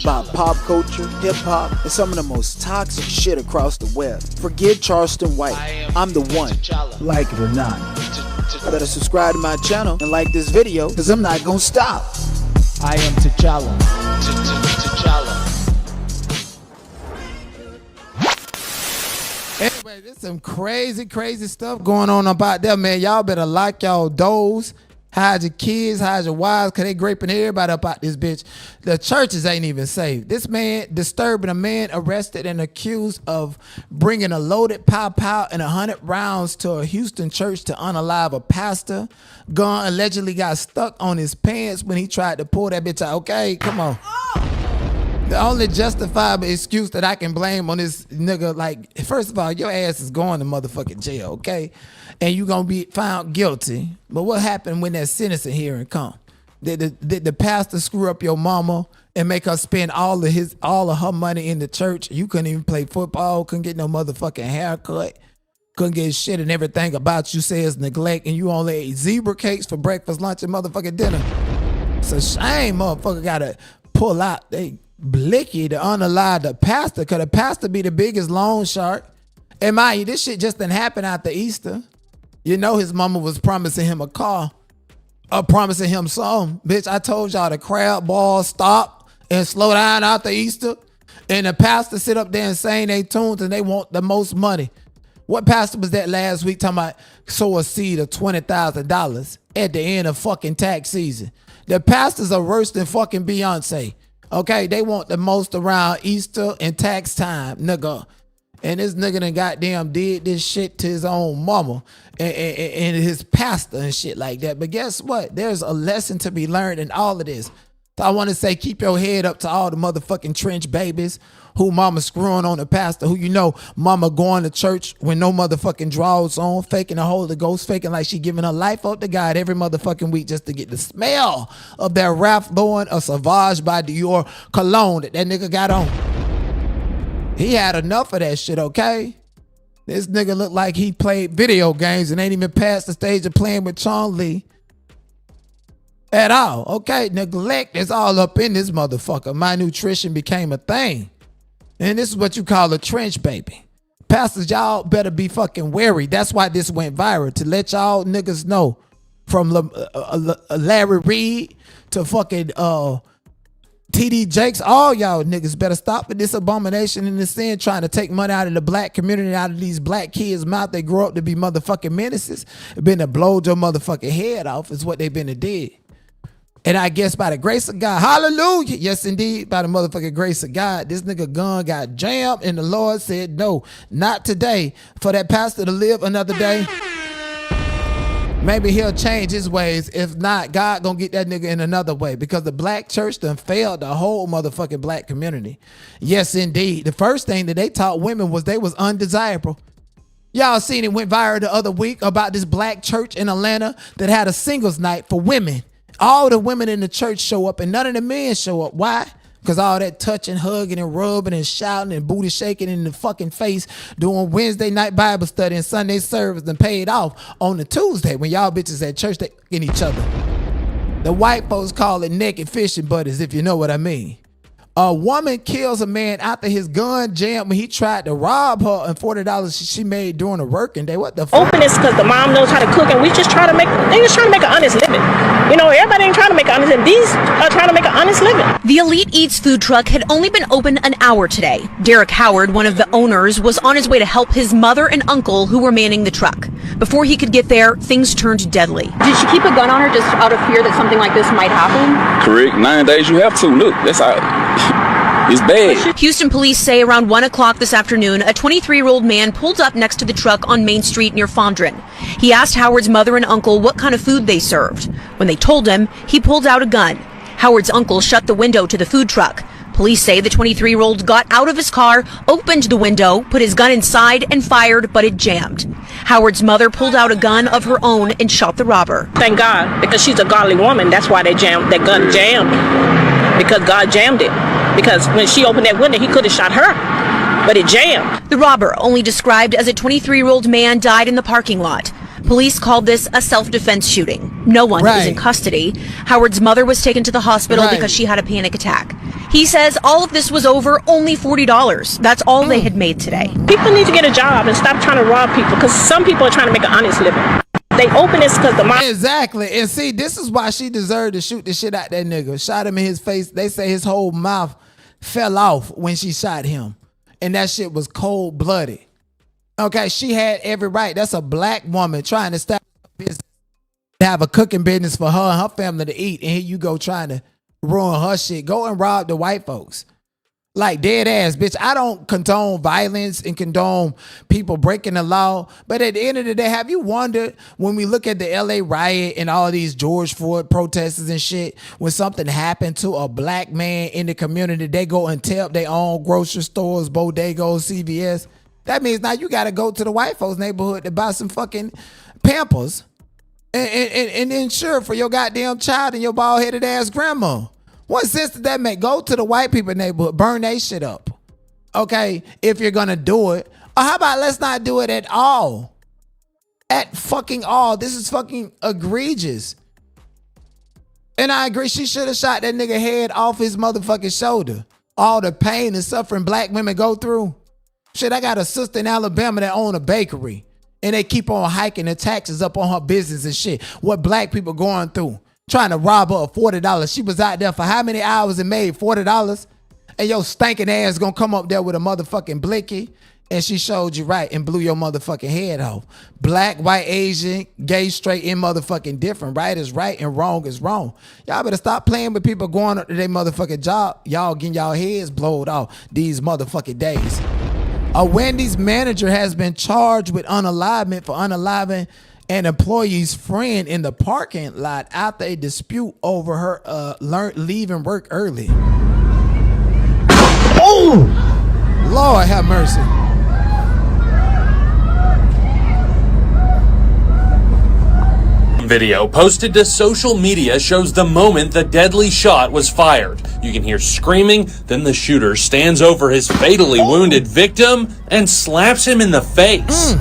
about pop culture, hip-hop, and some of the most toxic shit across the web. Forget Charleston White. I'm the one. Like it or not. Better subscribe to my channel and like this video, because I'm not gonna stop. I am T'Challa. Anyway, there's some crazy stuff going on about there, man. Y'all better lock y'all doors. Hide your kids, hide your wives, because they graping everybody up out this bitch. The churches ain't even safe. This man disturbing a man arrested and accused of bringing a loaded pow and 100 rounds to a Houston church to unalive a pastor. Gun allegedly got stuck on his pants when he tried to pull that bitch out. Okay, come on. The only justifiable excuse that I can blame on this nigga, like, first of all, your ass is going to motherfucking jail, okay? And you gonna be found guilty. But what happened when that sentencing hearing come? Did the pastor screw up your mama and make her spend all of her money in the church? You couldn't even play football, couldn't get no motherfucking haircut, couldn't get shit, and everything about you says neglect, and you only ate zebra cakes for breakfast, lunch, and motherfucking dinner. It's a shame motherfucker gotta pull out they blicky to unalive the pastor, because the pastor be the biggest loan shark. And mind you, this shit just didn't happen after Easter. You know his mama was promising him a car, or promising him some. Bitch, I told y'all the crowd ball stop and slow down after Easter. And the pastor sit up there and sing they tunes and they want the most money. What pastor was that last week talking about sow a seed of $20,000 at the end of fucking tax season? The pastors are worse than fucking Beyonce. Okay, they want the most around Easter and tax time, nigga. And this nigga done goddamn did this shit to his own mama and his pastor and shit like that. But guess what? There's a lesson to be learned in all of this. So I want to say, keep your head up to all the motherfucking trench babies who mama screwing on the pastor, who you know mama going to church when no motherfucking drawers on, faking the Holy Ghost, faking like she giving her life up to God every motherfucking week just to get the smell of that Ralph Lauren or Sauvage by Dior cologne that nigga got on. He had enough of that shit, okay? This nigga looked like he played video games and ain't even past the stage of playing with Chong-Li at all, okay? Neglect is all up in this motherfucker. My nutrition became a thing. And this is what you call a trench baby. Pastors, y'all better be fucking wary. That's why this went viral, to let y'all niggas know, from Larry Reed to fucking TD Jakes, all y'all niggas better stop with this abomination and this sin, trying to take money out of the black community, out of these black kids' mouth. They grow up to be motherfucking menaces. It been to blow your motherfucking head off is what they been to did. And I guess by the grace of God, hallelujah, yes indeed, by the motherfucking grace of God, this nigga gun got jammed and the Lord said, no, not today. For that pastor to live another day, maybe he'll change his ways. If not, God gonna get that nigga in another way, because the black church done failed the whole motherfucking black community. Yes, indeed. The first thing that they taught women was they was undesirable. Y'all seen it went viral the other week about this black church in Atlanta that had a singles night for women. All the women in the church show up and none of the men show up. Why? Because all that touching, hugging, and rubbing, and shouting, and booty shaking in the fucking face doing Wednesday night Bible study and Sunday service and paid off on the Tuesday when y'all bitches at church, they in each other. The white folks call it naked fishing buddies, if you know what I mean. A woman kills a man after his gun jammed when he tried to rob her and $40 she made during a working day. What the fuck? Openness, because the mom knows how to cook, and we just try to make, they just trying to make an honest living. You know, everybody ain't trying to make an honest living. These are trying to make an honest living. The Elite Eats food truck had only been open an hour today. Derek Howard, one of the owners, was on his way to help his mother and uncle who were manning the truck. Before he could get there, things turned deadly. Did she keep a gun on her just out of fear that something like this might happen? Correct. 9 days you have to. Look, that's how. It's bad. Houston police say around 1 o'clock this afternoon, a 23-year-old man pulled up next to the truck on Main Street near Fondren. He asked Howard's mother and uncle what kind of food they served. When they told him, he pulled out a gun. Howard's uncle shut the window to the food truck. Police say the 23-year-old got out of his car, opened the window, put his gun inside, and fired, but it jammed. Howard's mother pulled out a gun of her own and shot the robber. Thank God, because she's a godly woman. That's why they jammed, that gun jammed, because God jammed it. Because when she opened that window, he could have shot her, but it jammed. The robber, only described as a 23-year-old man, died in the parking lot. Police called this a self-defense shooting. No one is in custody. Howard's mother was taken to the hospital because she had a panic attack. He says all of this was over only $40. That's all they had made today. People need to get a job and stop trying to rob people, because some people are trying to make an honest living. They open this because the mom. Exactly. And see, this is why she deserved to shoot the shit out that nigga. Shot him in his face. They say his whole mouth fell off when she shot him. And that shit was cold-blooded. Okay, she had every right. That's a black woman trying to establish a business, to have a cooking business for her and her family to eat. And here you go trying to ruin her shit. Go and rob the white folks. Like, dead ass, bitch. I don't condone violence and condone people breaking the law. But at the end of the day, have you wondered, when we look at the LA riot and all these George Floyd protesters and shit, when something happened to a black man in the community, they go and tear up their own grocery stores, bodegas, CVS. That means now you got to go to the white folks' neighborhood to buy some fucking Pampers and insure for your goddamn child and your bald-headed ass grandma. What sense did that make? Go to the white people neighborhood, burn they shit up. Okay, if you're gonna do it. Or how about let's not do it at all? At fucking all. This is fucking egregious. And I agree, she should have shot that nigga head off his motherfucking shoulder. All the pain and suffering black women go through. Shit, I got a sister in Alabama that own a bakery. And they keep on hiking the taxes up on her business and shit. What black people going through. Trying to rob her of $40. She was out there for how many hours and made $40? And your stinking ass gonna come up there with a motherfucking blicky, and she showed you right and blew your motherfucking head off. Black, white, Asian, gay, straight, and motherfucking different. Right is right and wrong is wrong. Y'all better stop playing with people going up to their motherfucking job. Y'all getting y'all heads blowed off these motherfucking days. A Wendy's manager has been charged with unalivement for unaliving an employee's friend in the parking lot after a dispute over her leaving work early. Oh, Lord have mercy. Video posted to social media shows the moment the deadly shot was fired. You can hear screaming, then the shooter stands over his fatally wounded victim and slaps him in the face.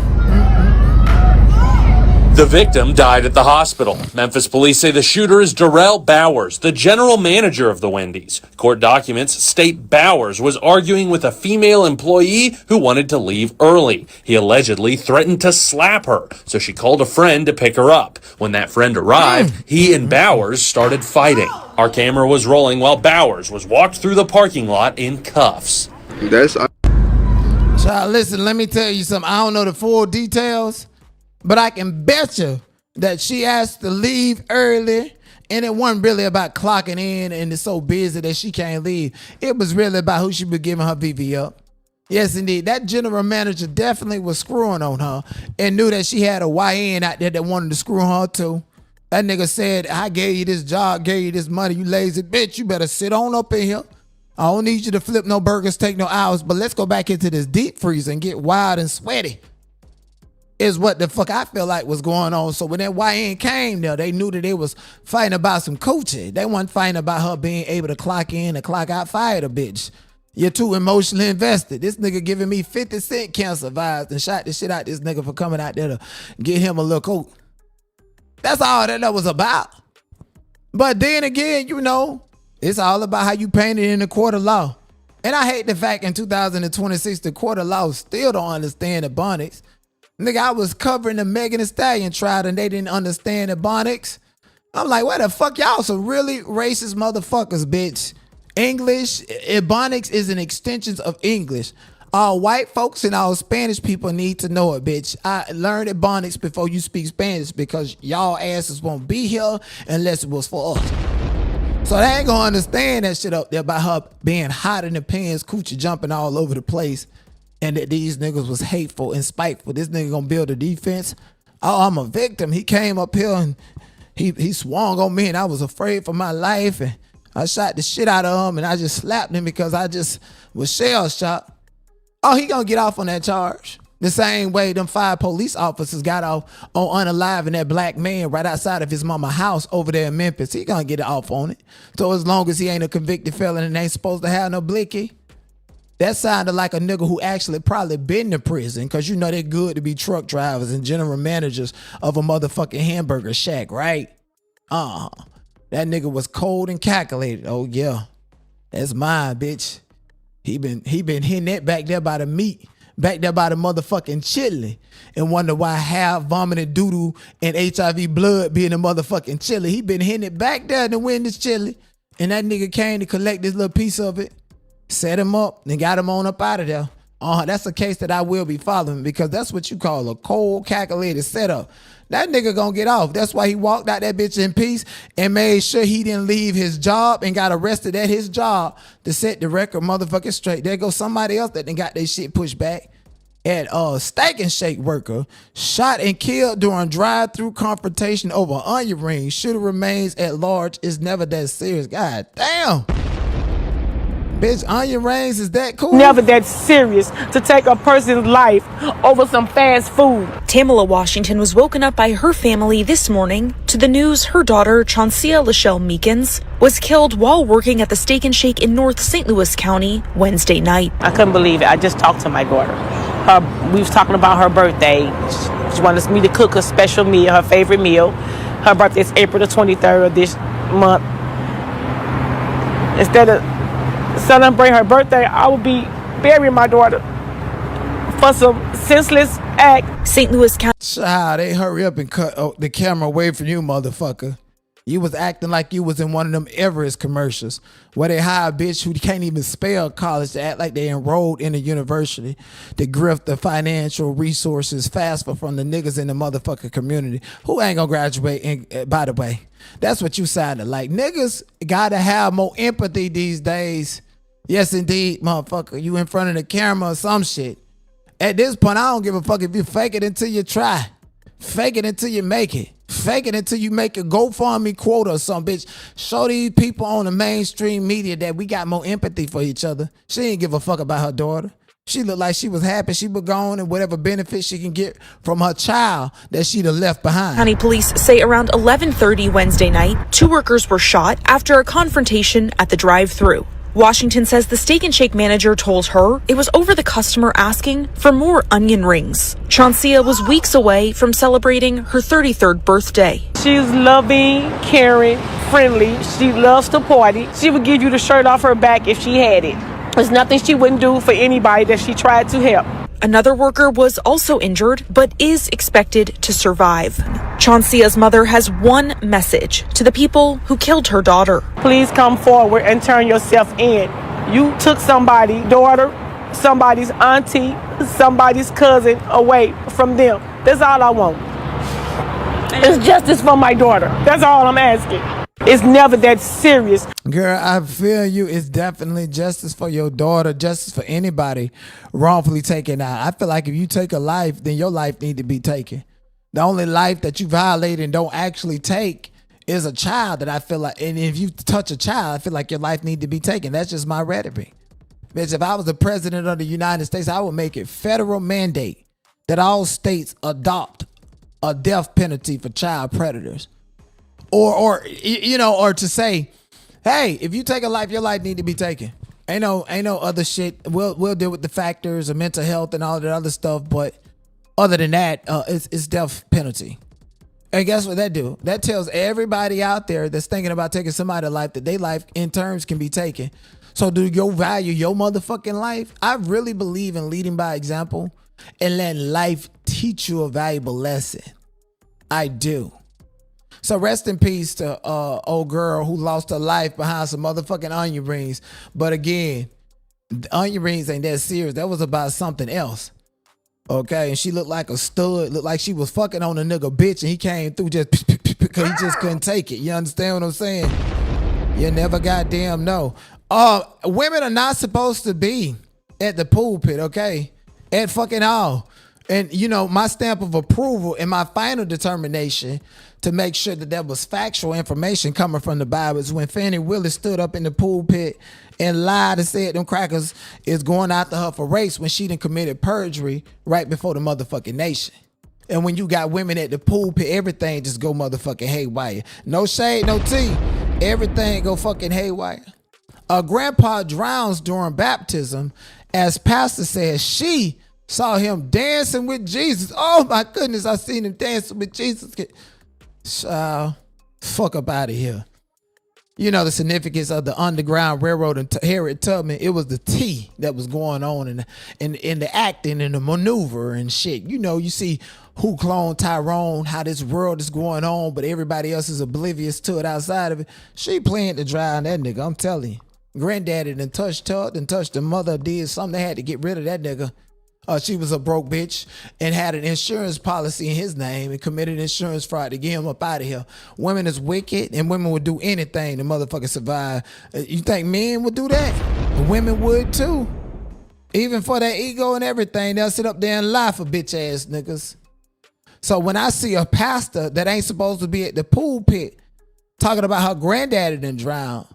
The victim died at the hospital. Memphis police say the shooter is Darrell Bowers, the general manager of the Wendy's. Court documents state Bowers was arguing with a female employee who wanted to leave early. He allegedly threatened to slap her, so she called a friend to pick her up. When that friend arrived, he and Bowers started fighting. Our camera was rolling while Bowers was walked through the parking lot in cuffs. Child, listen, let me tell you something. I don't know the full details, but I can bet you that she asked to leave early, and it wasn't really about clocking in and it's so busy that she can't leave. It was really about who she was giving her VV up. Yes, indeed. That general manager definitely was screwing on her and knew that she had a YN out there that wanted to screw her too. That nigga said, I gave you this job, gave you this money, you lazy bitch. You better sit on up in here. I don't need you to flip no burgers, take no hours, but let's go back into this deep freezer and get wild and sweaty. Is what the fuck I feel like was going on. So when that YN came there, they knew that they was fighting about some coochie. They wasn't fighting about her being able to clock in and clock out, fire the bitch. You're too emotionally invested. This nigga giving me 50 Cent cancer vibes and shot the shit out this nigga for coming out there to get him a little coat. That's all that was about. But then again, you know, it's all about how you paint it in the court of law. And I hate the fact in 2026, the court of law still don't understand the Ebonics. Nigga, I was covering the Megan Thee Stallion trial and they didn't understand Ebonics. I'm like, what the fuck? Y'all some really racist motherfuckers, bitch. English, Ebonics is an extension of English. All white folks and all Spanish people need to know it, bitch. I learned Ebonics before you speak Spanish because y'all asses won't be here unless it was for us. So they ain't gonna understand that shit up there about her being hot in the pants, coochie jumping all over the place. And that these niggas was hateful and spiteful. This nigga gonna build a defense. Oh, I'm a victim. He came up here and he swung on me and I was afraid for my life. And I shot the shit out of him and I just slapped him because I just was shell shocked. Oh, he gonna get off on that charge. The same way them 5 police officers got off on unaliving that black man right outside of his mama's house over there in Memphis. He gonna get it off on it. So as long as he ain't a convicted felon and ain't supposed to have no blicky. That sounded like a nigga who actually probably been to prison, because you know they're good to be truck drivers and general managers of a motherfucking hamburger shack, right? That nigga was cold and calculated. Oh, yeah. That's mine, bitch. He been hitting that back there by the meat, back there by the motherfucking chili, and wonder why half vomited doodoo and HIV blood being a motherfucking chili. He been hitting it back there to win this chili, and that nigga came to collect this little piece of it, set him up, and got him on up out of there. That's a case that I will be following because that's what you call a cold, calculated setup. That nigga gonna get off. That's why he walked out that bitch in peace and made sure he didn't leave his job and got arrested at his job to set the record motherfucking straight. There goes somebody else that done got their shit pushed back. At Steak and Shake worker shot and killed during drive-through confrontation over onion rings. Shooter remains at large. Is never that serious. God damn. Bitch, onion rings is that cool? Never that serious to take a person's life over some fast food. Tamala Washington was woken up by her family this morning to the news her daughter, Chauncia Lachelle Meekins, was killed while working at the Steak and Shake in North St. Louis County Wednesday night. I couldn't believe it. I just talked to my daughter. We was talking about her birthday. She wanted me to cook a special meal, her favorite meal. Her birthday is April the 23rd of this month. Instead of celebrating her birthday, I would be burying my daughter for some senseless act. St. Louis County. Child, they hurry up and cut the camera away from you, motherfucker. You was acting like you was in one of them Everest commercials where they hire a bitch who can't even spell college to act like they enrolled in a university to grift the financial resources faster from the niggas in the motherfucking community who ain't gonna graduate. And by the way, that's what you sounded like. Niggas gotta have more empathy these days. Yes, indeed, motherfucker. You in front of the camera or some shit. At this point, I don't give a fuck if you fake it until you try. Fake it until you make it. Fake it until you make a GoFundMe quota or some bitch. Show these people on the mainstream media that we got more empathy for each other. She ain't give a fuck about her daughter. She looked like she was happy she was gone and whatever benefit she can get from her child that she'd have left behind. County police say around 11:30 Wednesday night, 2 workers were shot after a confrontation at the drive-thru. Washington says the Steak and Shake manager told her it was over the customer asking for more onion rings. Chauncia was weeks away from celebrating her 33rd birthday. She's loving, caring, friendly. She loves to party. She would give you the shirt off her back if she had it. There's nothing she wouldn't do for anybody that she tried to help. Another worker was also injured, but is expected to survive. Chauncia's mother has one message to the people who killed her daughter. Please come forward and turn yourself in. You took somebody's daughter, somebody's auntie, somebody's cousin away from them. That's all I want. It's justice for my daughter. That's all I'm asking. It's never that serious. Girl, I feel you. It's definitely justice for your daughter, justice for anybody wrongfully taken out. I feel like if you take a life, then your life need to be taken. The only life that you violate and don't actually take is a child that I feel like, and if you touch a child, I feel like your life need to be taken. That's just my rhetoric. Bitch, if I was the president of the United States, I would make it federal mandate that all states adopt a death penalty for child predators. Or to say, hey, if you take a life, your life need to be taken. Ain't no other shit. We'll deal with the factors of mental health and all that other stuff, but other than that, it's death penalty. And guess what that do? That tells everybody out there that's thinking about taking somebody's life that their life in terms can be taken. So do you value your motherfucking life? I really believe in leading by example and letting life teach you a valuable lesson. I do. So rest in peace to old girl who lost her life behind some motherfucking onion rings. But again, the onion rings ain't that serious. That was about something else. Okay, and she looked like a stud. Looked like she was fucking on a nigga bitch, and he came through just because he just couldn't take it. You understand what I'm saying? You never goddamn know. Women are not supposed to be at the pulpit, okay? At fucking all. And, you know, my stamp of approval and my final determination to make sure that there was factual information coming from the Bible is when Fannie Willis stood up in the pulpit and lied and said them crackers is going after her for race when she done committed perjury right before the motherfucking nation. And when you got women at the pulpit, everything just go motherfucking haywire. No shade, no tea. Everything go fucking haywire. A grandpa drowns during baptism as pastor says she saw him dancing with Jesus. Oh my goodness, I seen him dancing with Jesus. Fuck up out of here. you know, the significance of the Underground Railroad and Harriet Tubman. It was the T that was going on in the acting and the maneuver and shit. You know, you see who cloned Tyrone, how this world is going on, but everybody else is oblivious to it outside of it. She playing to drown that nigga, I'm telling you. Granddaddy done touched her, done touched the mother, did something. They had to get rid of that nigga. She was a broke bitch and had an insurance policy in his name and committed insurance fraud to get him up out of here. Women is wicked and women would do anything to motherfucker survive. You think men would do that? Women would too. Even for their ego and everything, they'll sit up there and lie for bitch ass niggas. So when I see a pastor that ain't supposed to be at the pulpit talking about her granddaddy done drowned,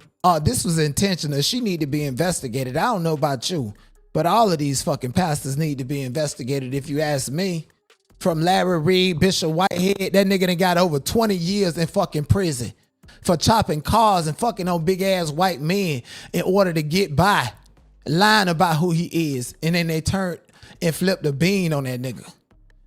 this was intentional. She need to be investigated. I don't know about you, but all of these fucking pastors need to be investigated if you ask me. From Larry Reed, Bishop Whitehead, that nigga done got over 20 years in fucking prison for chopping cars and fucking on big ass white men in order to get by, lying about who he is. And then they turned and flipped a bean on that nigga.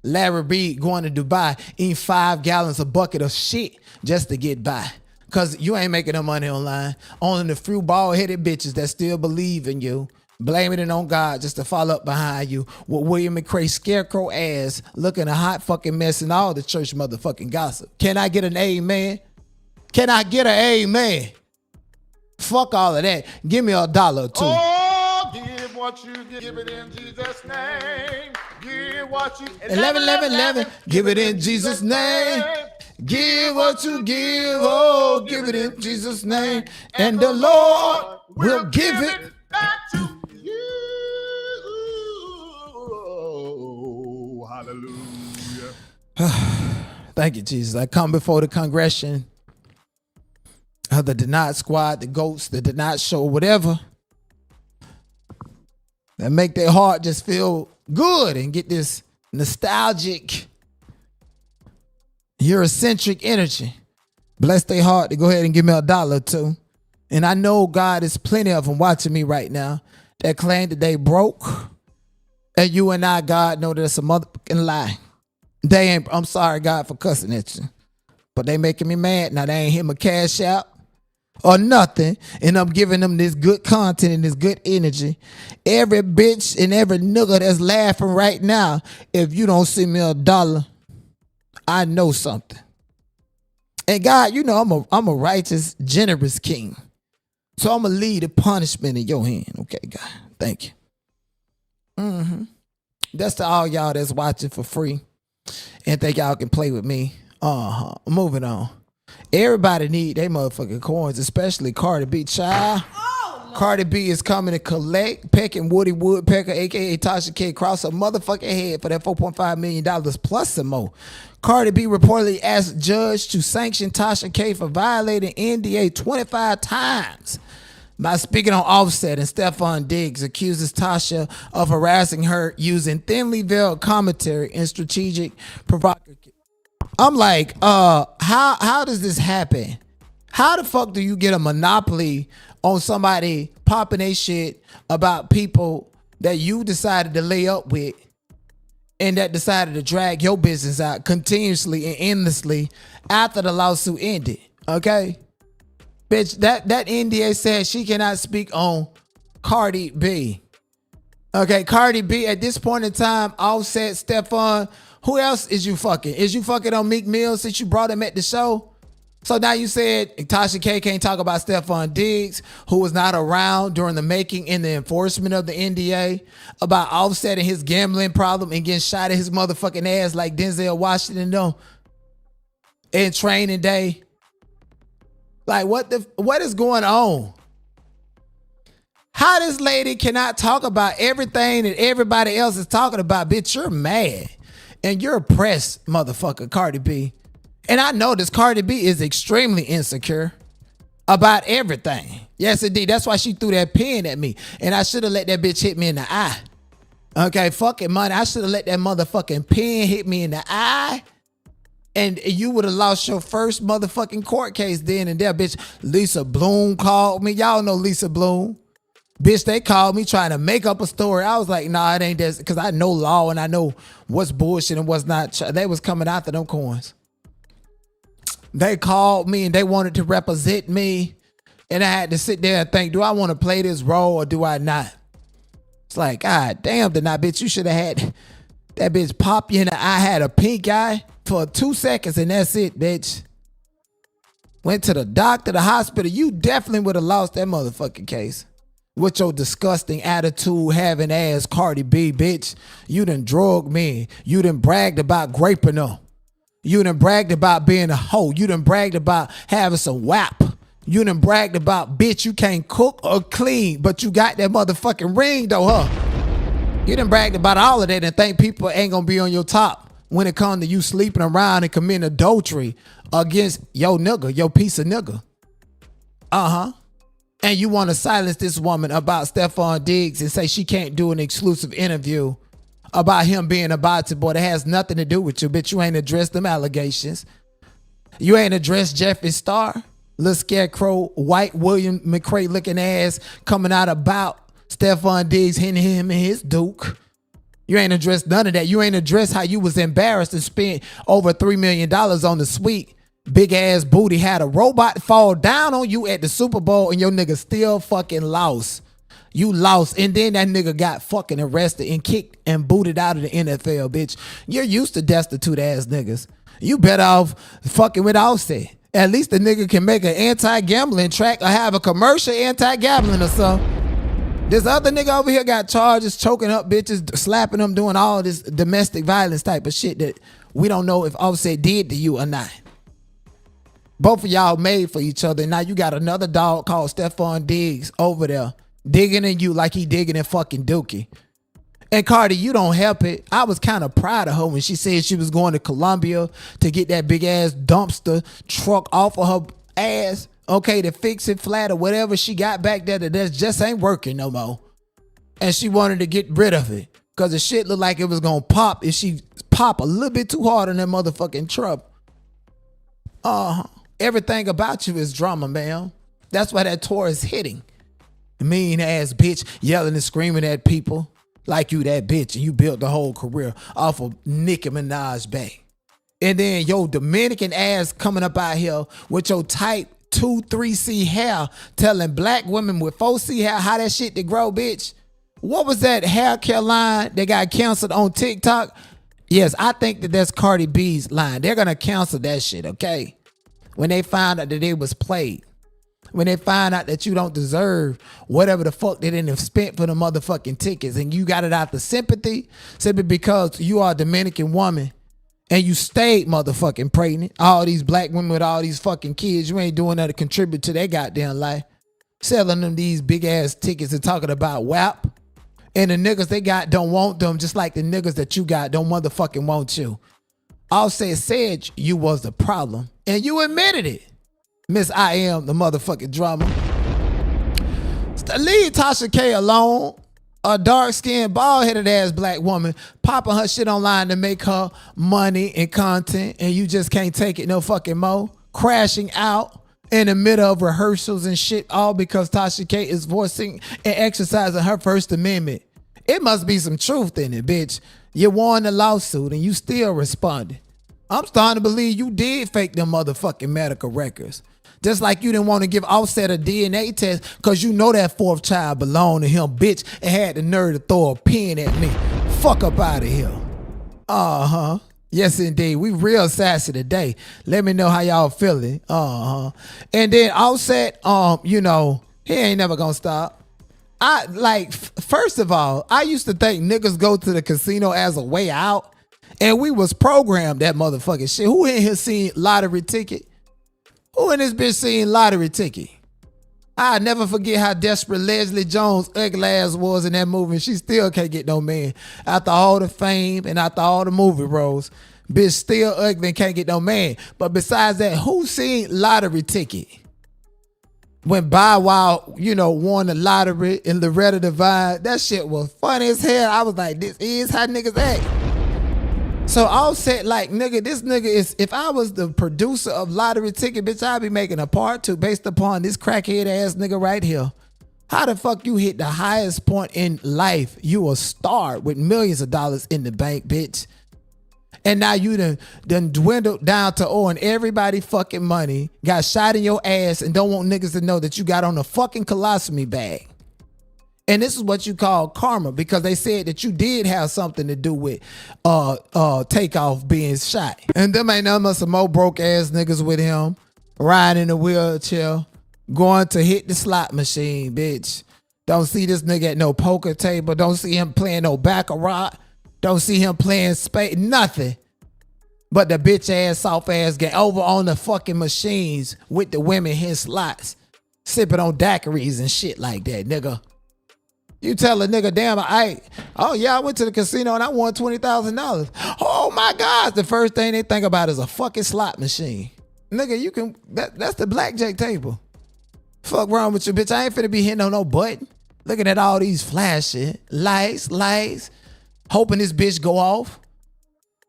Larry Reed going to Dubai, eating 5 gallons a bucket of shit just to get by. Cause you ain't making no money online. Only the few bald-headed bitches that still believe in you, blaming it on God just to follow up behind you with William McCrae's scarecrow ass looking a hot fucking mess in all the church motherfucking gossip. Can I get an amen? Can I get an amen? Fuck all of that. Give me $1 or $2. Oh, give what you give it in Jesus' name. Give what you 11. Give it in Jesus' name. Give what you give. Oh, give it in Jesus' name. And the Lord will give it back to you. Hallelujah. Thank you, Jesus. I come before the congregation of the Denied Squad, the Goats, the Denied Show, whatever, that make their heart just feel good and get this nostalgic, Eurocentric energy. Bless their heart to go ahead and give me $1 or $2. And I know God is plenty of them watching me right now that claim that they broke. And you and I, God, know that's a motherfucking lie. They ain't, I'm sorry, God, for cussing at you. But they making me mad. Now they ain't hit my cash out or nothing. And I'm giving them this good content and this good energy. Every bitch and every nigga that's laughing right now, if you don't send me $1, I know something. And God, you know I'm a righteous, generous king. So I'm going to leave the punishment in your hand. Okay, God. Thank you. That's to all y'all that's watching for free and think y'all can play with me. Moving on. Everybody need they motherfucking coins, especially Cardi B. Child. Cardi B is coming to collect Pecking Woody Woodpecker, a.k.a. Tasha K. Cross, a motherfucking head for that $4.5 million plus some more. Cardi B reportedly asked judge to sanction Tasha K for violating NDA 25 times by speaking on Offset, and Stephon Diggs accuses Tasha of harassing her using thinly veiled commentary and strategic provocative. I'm like, how does this happen? How the fuck do you get a monopoly on somebody popping their shit about people that you decided to lay up with and that decided to drag your business out continuously and endlessly after the lawsuit ended? Okay? Bitch, that NDA said she cannot speak on Cardi B. Okay, Cardi B at this point in time, Offset, Stephon, who else is you fucking? Is you fucking on Meek Mill since you brought him at the show? So now you said Tasha K can't talk about Stephon Diggs, who was not around during the making and the enforcement of the NDA, about Offset and his gambling problem and getting shot at his motherfucking ass like Denzel Washington though in Training Day. Like what is going on? How this lady cannot talk about everything that everybody else is talking about? Bitch, you're mad and you're oppressed, motherfucker, Cardi B. And I know this Cardi B is extremely insecure about everything. Yes, indeed. That's why she threw that pen at me. And I should have let that bitch hit me in the eye. Okay, fucking money. I should have let that motherfucking pen hit me in the eye. And you would have lost your first motherfucking court case then and there, bitch. Lisa Bloom called me. Y'all know Lisa Bloom. Bitch, they called me trying to make up a story. I was like, nah, it ain't that. Because I know law and I know what's bullshit and what's not. They was coming after them coins. They called me and they wanted to represent me. And I had to sit there and think, do I want to play this role or do I not? It's like, God damn, tonight, bitch, you should have had that bitch pop you in the eye, had a pink eye for 2 seconds, and that's it, bitch. Went to the doctor, the hospital. You definitely would have lost that motherfucking case. With your disgusting attitude, having ass Cardi B, bitch. You done drug me. You done bragged about graping them. You done bragged about being a hoe. You done bragged about having some WAP. You done bragged about, bitch, you can't cook or clean, but you got that motherfucking ring though, huh? You done bragged about all of that and think people ain't gonna be on your top when it comes to you sleeping around and committing adultery against your nigga, your piece of nigga. Uh-huh. And you want to silence this woman about Stephon Diggs and say she can't do an exclusive interview about him being a body boy that has nothing to do with you, bitch. You ain't addressed them allegations. You ain't addressed Jeffree Star, little scarecrow, white William McRae looking ass coming out about Stephon Diggs hitting him and his Duke. You ain't addressed none of that. You ain't addressed how you was embarrassed to spend over $3 million on the suite. Big ass booty had a robot fall down on you at the Super Bowl and your nigga still fucking lost. You lost, and then that nigga got fucking arrested and kicked and booted out of the NFL, bitch. You're used to destitute ass niggas. You better off fucking with Offset. At least the nigga can make an anti-gambling track or have a commercial anti-gambling or something. This other nigga over here got charges, choking up bitches, slapping them, doing all this domestic violence type of shit that we don't know if Offset did to you or not. Both of y'all made for each other. And now you got another dog called Stephon Diggs over there digging in you like he digging in fucking Dookie. And Cardi, you don't help it. I was kind of proud of her when she said she was going to Colombia to get that big ass dumpster truck off of her ass, okay, to fix it flat or whatever she got back there that just ain't working no more. And she wanted to get rid of it because the shit looked like it was going to pop if she pop a little bit too hard on that motherfucking truck. Everything about you is drama, man. That's why that tour is hitting. Mean ass bitch yelling and screaming at people like you that bitch and you built the whole career off of Nicki Minaj back. And then your Dominican ass coming up out here with your type 2, 3C hair telling black women with 4C hair how that shit to grow, bitch. What was that hair care line that got canceled on TikTok? Yes, I think that's Cardi B's line. They're going to cancel that shit, okay? When they find out that it was played. When they find out that you don't deserve whatever the fuck they didn't have spent for the motherfucking tickets and you got it out the sympathy, simply because you are a Dominican woman and you stayed motherfucking pregnant. All these black women with all these fucking kids, you ain't doing that to contribute to their goddamn life. Selling them these big ass tickets and talking about WAP. And the niggas they got don't want them just like the niggas that you got don't motherfucking want you. Offset said you was the problem. And you admitted it. Miss I Am the motherfucking drama. Leave Tasha K alone. A dark-skinned, bald-headed ass black woman popping her shit online to make her money and content and you just can't take it no fucking more. Crashing out in the middle of rehearsals and shit all because Tasha K is voicing and exercising her First Amendment. It must be some truth in it, bitch. You won the lawsuit and you still responded. I'm starting to believe you did fake them motherfucking medical records. Just like you didn't want to give Offset a DNA test because you know that fourth child belonged to him, bitch, and had the nerve to throw a pin at me. Fuck up out of here. Uh-huh. Yes, indeed. We real sassy today. Let me know how y'all feeling. Uh-huh. And then Offset, you know, he ain't never gonna stop. First of all, I used to think niggas go to the casino as a way out, and we was programmed that motherfucking shit. Who in here seen Lottery Ticket? Who in this bitch seen Lottery Ticket? I'll never forget how desperate Leslie Jones' ugly ass was in that movie. She still can't get no man. After all the fame and after all the movie roles, bitch still ugly and can't get no man. But besides that, who seen Lottery Ticket? When Bow Wow, you know, won the lottery in Loretta Devine, that shit was funny as hell. I was like, this is how niggas act. So Offset, like, nigga, this nigga is, if I was the producer of Lottery Ticket, bitch, I'd be making a part 2 based upon this crackhead ass nigga right here. How the fuck you hit the highest point in life? You a star with millions of dollars in the bank, bitch. And now you done dwindled down to owing everybody fucking money, got shot in your ass, and don't want niggas to know that you got on a fucking colostomy bag. And this is what you call karma, because they said that you did have something to do with Takeoff being shot. And them ain't none of some more broke ass niggas with him, riding in a wheelchair, going to hit the slot machine, bitch. Don't see this nigga at no poker table. Don't see him playing no baccarat. Don't see him playing spade, nothing. But the bitch ass, soft ass get over on the fucking machines with the women hitting slots, sipping on daiquiris and shit like that, nigga. You tell a nigga, damn, I went to the casino and I won $20,000. Oh my God, the first thing they think about is a fucking slot machine. Nigga, that's the blackjack table. Fuck wrong with you, bitch? I ain't finna be hitting on no button. Looking at all these flashing lights, hoping this bitch go off,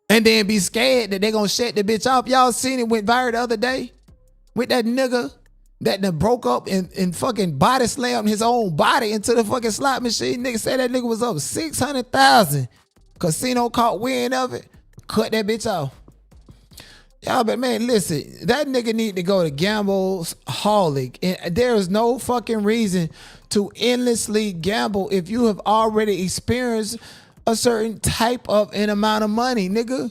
and then be scared that they gonna shut the bitch off. Y'all seen it went viral the other day with that nigga that done broke up and fucking body slammed his own body into the fucking slot machine. Nigga said that nigga was up 600,000. Casino caught wind of it, cut that bitch off. Y'all, but man, listen, that nigga need to go to Gamble's Holic. And there is no fucking reason to endlessly gamble if you have already experienced a certain type of an amount of money, nigga.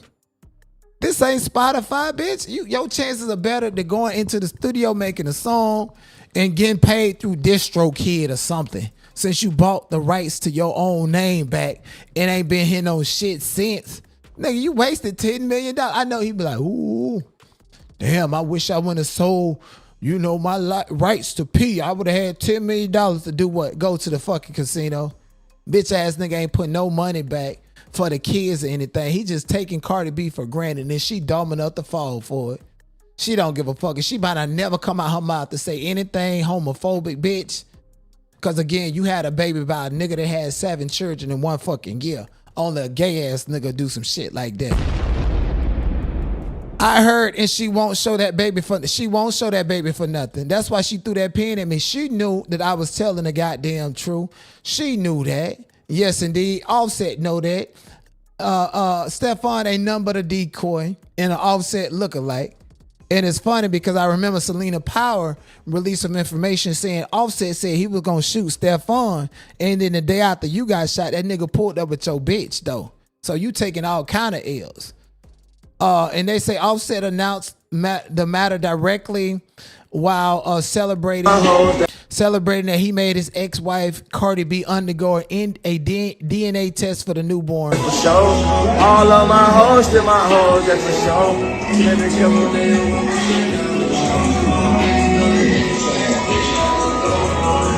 This ain't Spotify, bitch. Your chances are better than going into the studio making a song and getting paid through DistroKid or something. Since you bought the rights to your own name back and ain't been hitting on shit since. Nigga, you wasted $10 million. I know he be like, ooh, damn, I wish I wouldn't have sold, my rights to P. I would have had $10 million to do what? Go to the fucking casino. Bitch ass nigga ain't put no money back for the kids or anything. He just taking Cardi B for granted, and she dumb enough to fall for it. She don't give a fuck. And she might not never come out her mouth to say anything homophobic, bitch. Because again, you had a baby by a nigga that had 7 children in 1 fucking year. Only a gay ass nigga do some shit like that. I heard, and she won't show that baby for nothing. That's why she threw that pen at me. She knew that I was telling the goddamn truth. She knew that. Yes, indeed. Offset know that. Stefan ain't nothing but a decoy and an Offset lookalike. And it's funny because I remember Selena Power released some information saying Offset said he was gonna shoot Stefan, and then the day after you got shot, that nigga pulled up with your bitch though. So you taking all kind of L's. And they say Offset announced the matter directly while celebrating that he made his ex-wife Cardi B undergo a DNA test for the newborn. For sure. All of my hoes, still my hoes, that's for sure.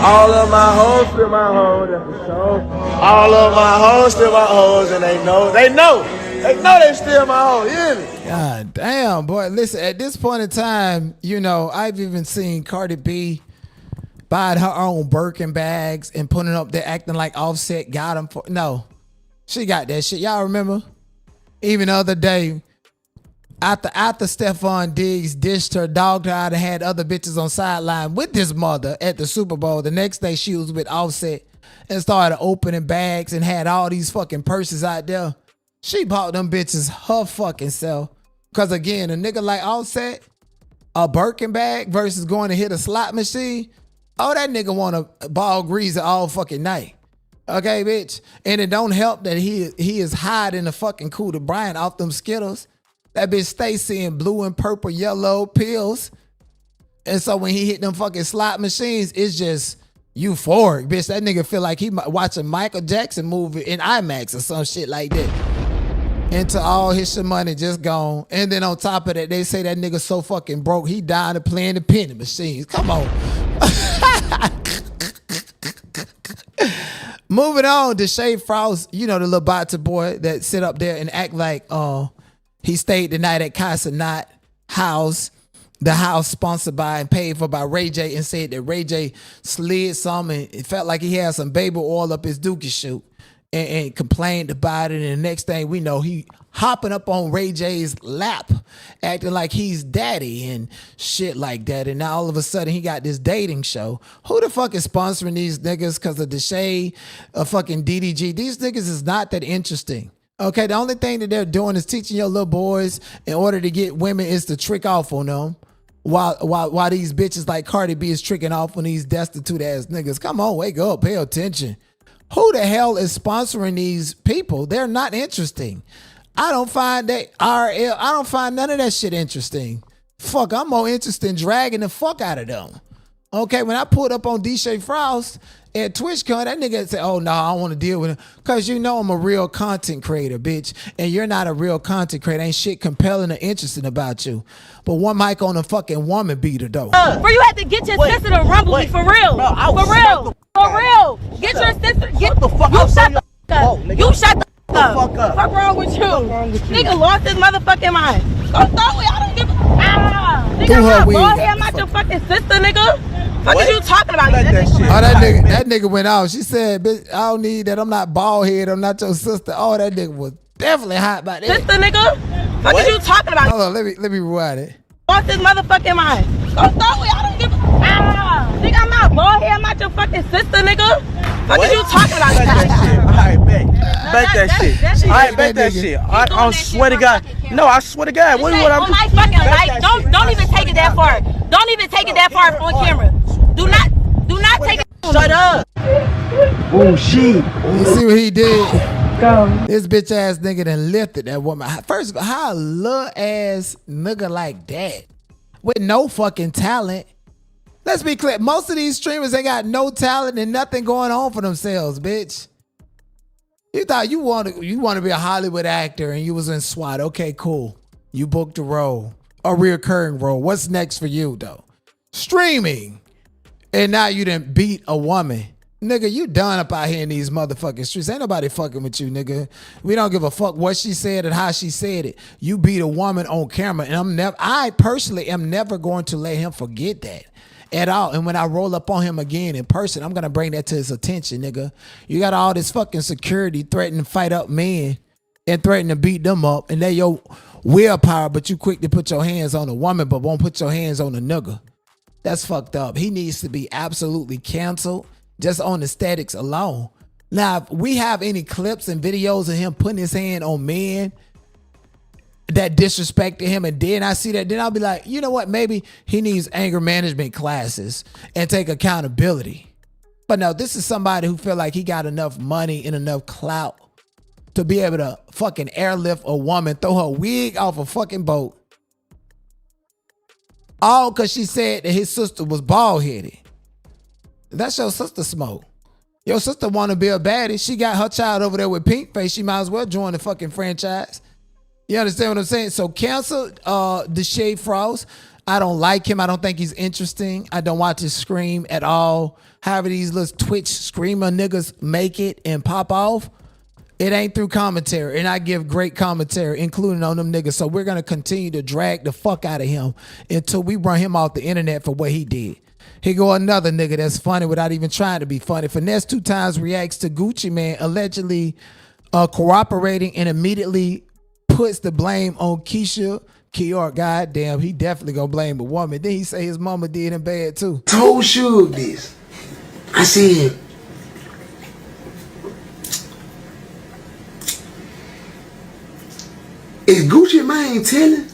All of my hoes, still my hoes, that's for sure. All of my hoes, still my hoes, and they know they still my hoes, you hear me? God damn, boy. Listen, at this point in time, I've even seen Cardi B buying her own Birkin bags and putting up there acting like Offset got them for. No, she got that shit. Y'all remember? Even the other day, after Stephon Diggs dished her, dogged her out, and had other bitches on sideline with this mother at the Super Bowl, the next day she was with Offset and started opening bags and had all these fucking purses out there. She bought them bitches her fucking self. Because again, a nigga like Offset, a Birkin bag versus going to hit a slot machine, oh, that nigga want to ball greaser all fucking night. Okay, bitch? And it don't help that he is hiding the fucking Cooter Bryant off them Skittles. That bitch stay seeing blue and purple, yellow pills. And so when he hit them fucking slot machines, it's just euphoric, bitch. That nigga feel like he watching Michael Jackson movie in IMAX or some shit like that. Into all his shit money just gone. And then on top of that, they say that nigga so fucking broke, he died of playing the penny machines. Come on. Moving on to Shay Frost, the little bata boy that sit up there and act like he stayed the night at Casa Knot house, the house sponsored by and paid for by Ray J, and said that Ray J slid some and it felt like he had some baby oil up his dookie shoot. And complained about it, and the next thing we know, he hopping up on Ray J's lap, acting like he's daddy and shit like that. And now all of a sudden he got this dating show. Who the fuck is sponsoring these niggas because of the shade of fucking DDG? These niggas is not that interesting. Okay, the only thing that they're doing is teaching your little boys in order to get women is to trick off on them. While these bitches like Cardi B is tricking off on these destitute ass niggas. Come on, wake up, pay attention. Who the hell is sponsoring these people? They're not interesting. I don't find none of that shit interesting. Fuck, I'm more interested in dragging the fuck out of them. Okay, when I pulled up on DJ Frost at TwitchCon, that nigga said, oh, no, I don't want to deal with him. Because you know I'm a real content creator, bitch. And you're not a real content creator. Ain't shit compelling or interesting about you. But one mic on a fucking woman beater, though. Bro, you had to get your sister to rumble me, for real. Bro, for real. For real. Get your sister. Get the fuck up. You shut the fuck up. You shut the fuck up. Fuck wrong with you? Nigga lost his motherfucking mind. Go throw it. I don't give a... Nigga, I'm not bald head. I'm not your fucking sister, nigga. What are you talking about? That nigga went out. She said, bitch, I don't need that. I'm not bald head. I'm not your sister. Oh, that nigga was definitely hot by that. Sister, nigga? What are you talking about? Hold on, let me rewind it. Lost his motherfucking mind. Go throw it. I don't give a... Nigga, I'm not bald head. I'm not your fucking sister, nigga. What are you talking about? Bet that shit. All right, bet. Bet that shit. All right, bet that shit. I swear to God. No, I swear to God. What I'm on my fucking life. Don't even take it that far. Don't even take it that far on camera. Do not take it. Shut up. Oh, shit. You see what he did? Go. This bitch ass nigga done lifted that woman. First of all, how a little ass nigga like that with no fucking talent. Let's be clear. Most of these streamers ain't got no talent and nothing going on for themselves, bitch. You thought you want to be a Hollywood actor and you was in SWAT. Okay, cool. You booked a role, a reoccurring role. What's next for you though? Streaming. And now you done beat a woman. Nigga, you done up out here in these motherfucking streets. Ain't nobody fucking with you, nigga. We don't give a fuck what she said and how she said it. You beat a woman on camera. And I personally am never going to let him forget that at all. And when I roll up on him again in person, I'm going to bring that to his attention, nigga. You got all this fucking security threatening to fight up men and threatening to beat them up. And they your willpower, but you quick to put your hands on a woman, but won't put your hands on a nigga. That's fucked up. He needs to be absolutely canceled just on the statics alone. Now, if we have any clips and videos of him putting his hand on men that disrespected him and then I see that, then I'll be like, you know what? Maybe he needs anger management classes and take accountability. But no, this is somebody who feel like he got enough money and enough clout to be able to fucking airlift a woman, throw her wig off a fucking boat. All because she said that his sister was bald-headed. That's your sister smoke. Your sister want to be a baddie. She got her child over there with pink face. She might as well join the fucking franchise. You understand what I'm saying? So cancel the Shade Frost. I don't like him. I don't think he's interesting. I don't watch his scream at all. However these little Twitch screamer niggas make it and pop off, it ain't through commentary. And I give great commentary, including on them niggas. So we're going to continue to drag the fuck out of him until we run him off the internet for what he did. Here go another nigga that's funny without even trying to be funny. Finesse 2 times reacts to Gucci Man allegedly cooperating and immediately puts the blame on Keisha. Goddamn, he definitely gonna blame a woman. Then he say his mama did him bad too. Told Suge this. I said, is Gucci Mane telling?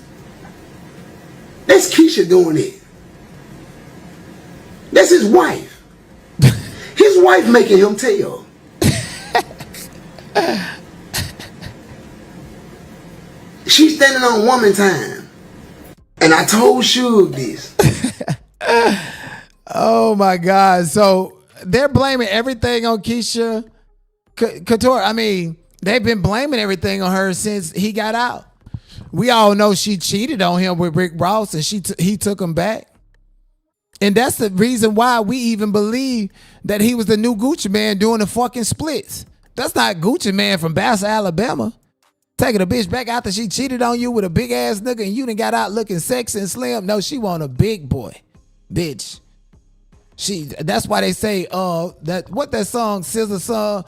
That's Keisha doing it. That's his wife. His wife making him tell. She's standing on woman time. And I told Suge this. Oh my God. So they're blaming everything on Keisha Couture. I mean, they've been blaming everything on her since he got out. We all know she cheated on him with Rick Ross and he took him back. And that's the reason why we even believe that he was the new Gucci Man doing the fucking splits. That's not Gucci Man from Bass, Alabama. Taking a bitch back after she cheated on you with a big ass nigga and you done got out looking sexy and slim. No, she want a big boy. Bitch. That's why they say that song, SZA song,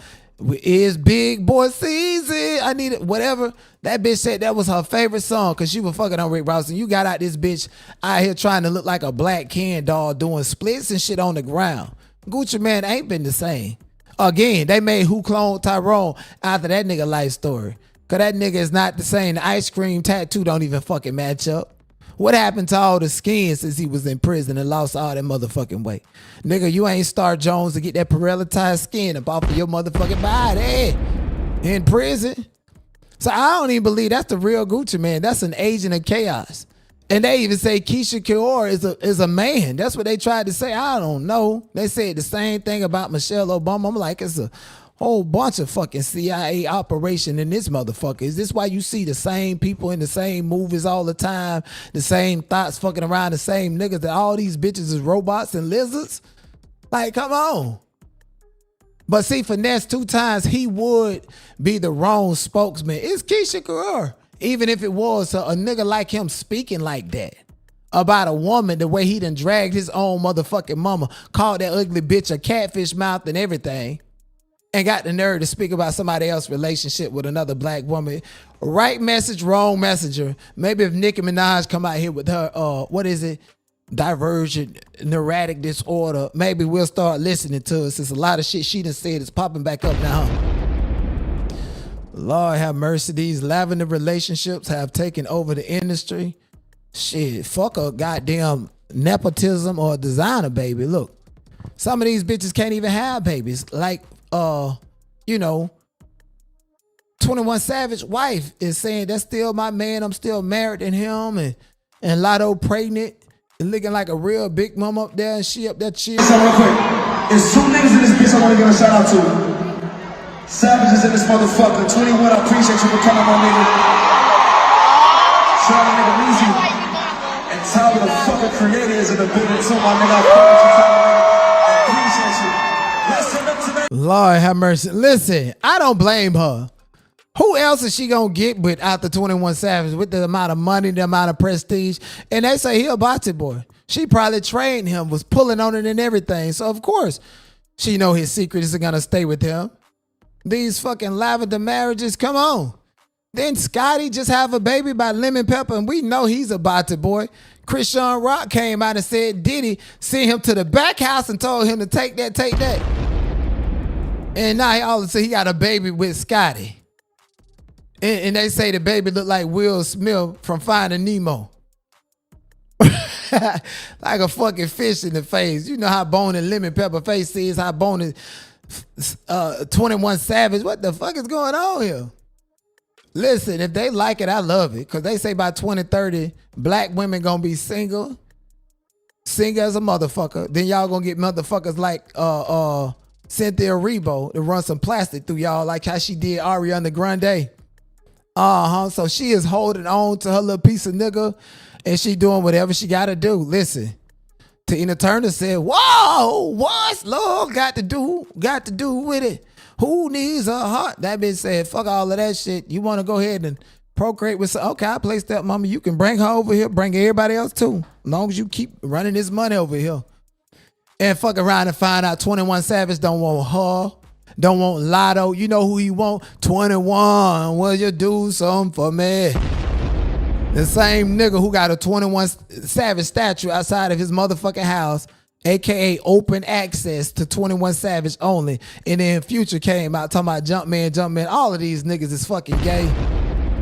is Big Boy Season. I need it, whatever. That bitch said that was her favorite song because she was fucking on Rick Ross. And you got out this bitch out here trying to look like a black Ken doll doing splits and shit on the ground. Gucci Man ain't been the same. Again, they made Who Cloned Tyrone after that nigga life story. Cause that nigga is not the same. The ice cream tattoo don't even fucking match up. What happened to all the skin since he was in prison and lost all that motherfucking weight? Nigga, you ain't Star Jones to get that peroxide skin up off of your motherfucking body in prison. So I don't even believe that's the real Gucci man. That's an agent of chaos. And they even say Keisha Kaur is a man. That's what they tried to say. I don't know. They said the same thing about Michelle Obama. I'm like, it's a whole bunch of fucking CIA operation in this motherfucker. Is this why you see the same people in the same movies all the time? The same thoughts fucking around the same niggas, that all these bitches is robots and lizards? Like, come on. But see, Finesse 2 times, he would be the wrong spokesman. It's Keisha Kaur. Even if it was a nigga like him speaking like that about a woman, the way he done dragged his own motherfucking mama, called that ugly bitch a catfish mouth and everything, and got the nerve to speak about somebody else's relationship with another black woman. Right message, wrong messenger. Maybe if Nicki Minaj come out here with her, what is it? Divergent neurotic disorder. Maybe we'll start listening to her, since a lot of shit she done said is popping back up now. Lord have mercy. These lavender relationships have taken over the industry. Shit, fuck a goddamn nepotism or a designer baby. Look, some of these bitches can't even have babies. Like, 21 Savage wife is saying, that's still my man. I'm still married to him. And Lotto pregnant and looking like a real big mom up there, and she up there cheering. So real quick, there's 2 niggas in this bitch I want to give a shout out to. Savage is in this motherfucker. 21, I appreciate you for coming on, nigga. Shout out nigga Weezy. And Tyler, the fucking creator, is in the building too, my nigga. I appreciate you. Listen up to that. Lord have mercy. Listen, I don't blame her. Who else is she gonna get without the 21 Savage, with the amount of money, the amount of prestige? And they say he a bocce boy. She probably trained him, was pulling on it and everything. So of course, she know his secret isn't gonna stay with him. These fucking lavender marriages, come on. Then Scotty just have a baby by Lemon Pepper, and we know he's a bocce boy. Chrisean Rock came out and said Diddy sent him to the back house and told him to take that. And now all of a sudden he got a baby with Scotty. And they say the baby look like Will Smith from Finding Nemo. Like a fucking fish in the face. You know how bony Lemon Pepper face is, how bony 21 Savage. What the fuck is going on here? Listen, if they like it, I love it. Because they say by 2030, black women gonna be single as a motherfucker. Then y'all gonna get motherfuckers like Cynthia Erivo to run some plastic through y'all, like how she did Ariana Grande. So she is holding on to her little piece of nigga, and she doing whatever she gotta do. Listen, Tina Turner said, whoa, what's love got to do with it? Who needs a heart? That bitch said, fuck all of that shit. You want to go ahead and procreate with some, okay, I play stepmama. You can bring her over here, bring everybody else too, as long as you keep running this money over here. And fuck around and find out 21 Savage don't want her. Don't want Lotto. You know who he want? 21. Will you do something for me? The same nigga who got a 21 Savage statue outside of his motherfucking house, aka open access to 21 Savage only. And then Future came out talking about Jumpman. All of these niggas is fucking gay.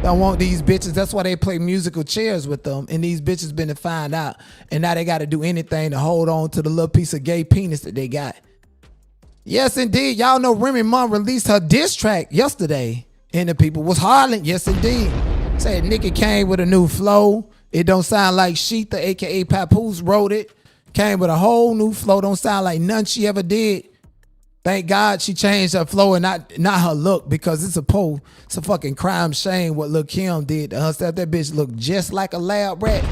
Don't want these bitches. That's why they play musical chairs with them. And these bitches been to find out. And now they got to do anything to hold on to the little piece of gay penis that they got. Yes, indeed. Y'all know Remy Ma released her diss track yesterday. And the people was hollering. Yes, indeed. Said Nicki came with a new flow. It don't sound like Sheetha, aka Papoose, wrote it. Came with a whole new flow. Don't sound like none she ever did. Thank God she changed her flow and not her look, because it's a fucking crime shame what Lil' Kim did to herself. That bitch looked just like a lab rat.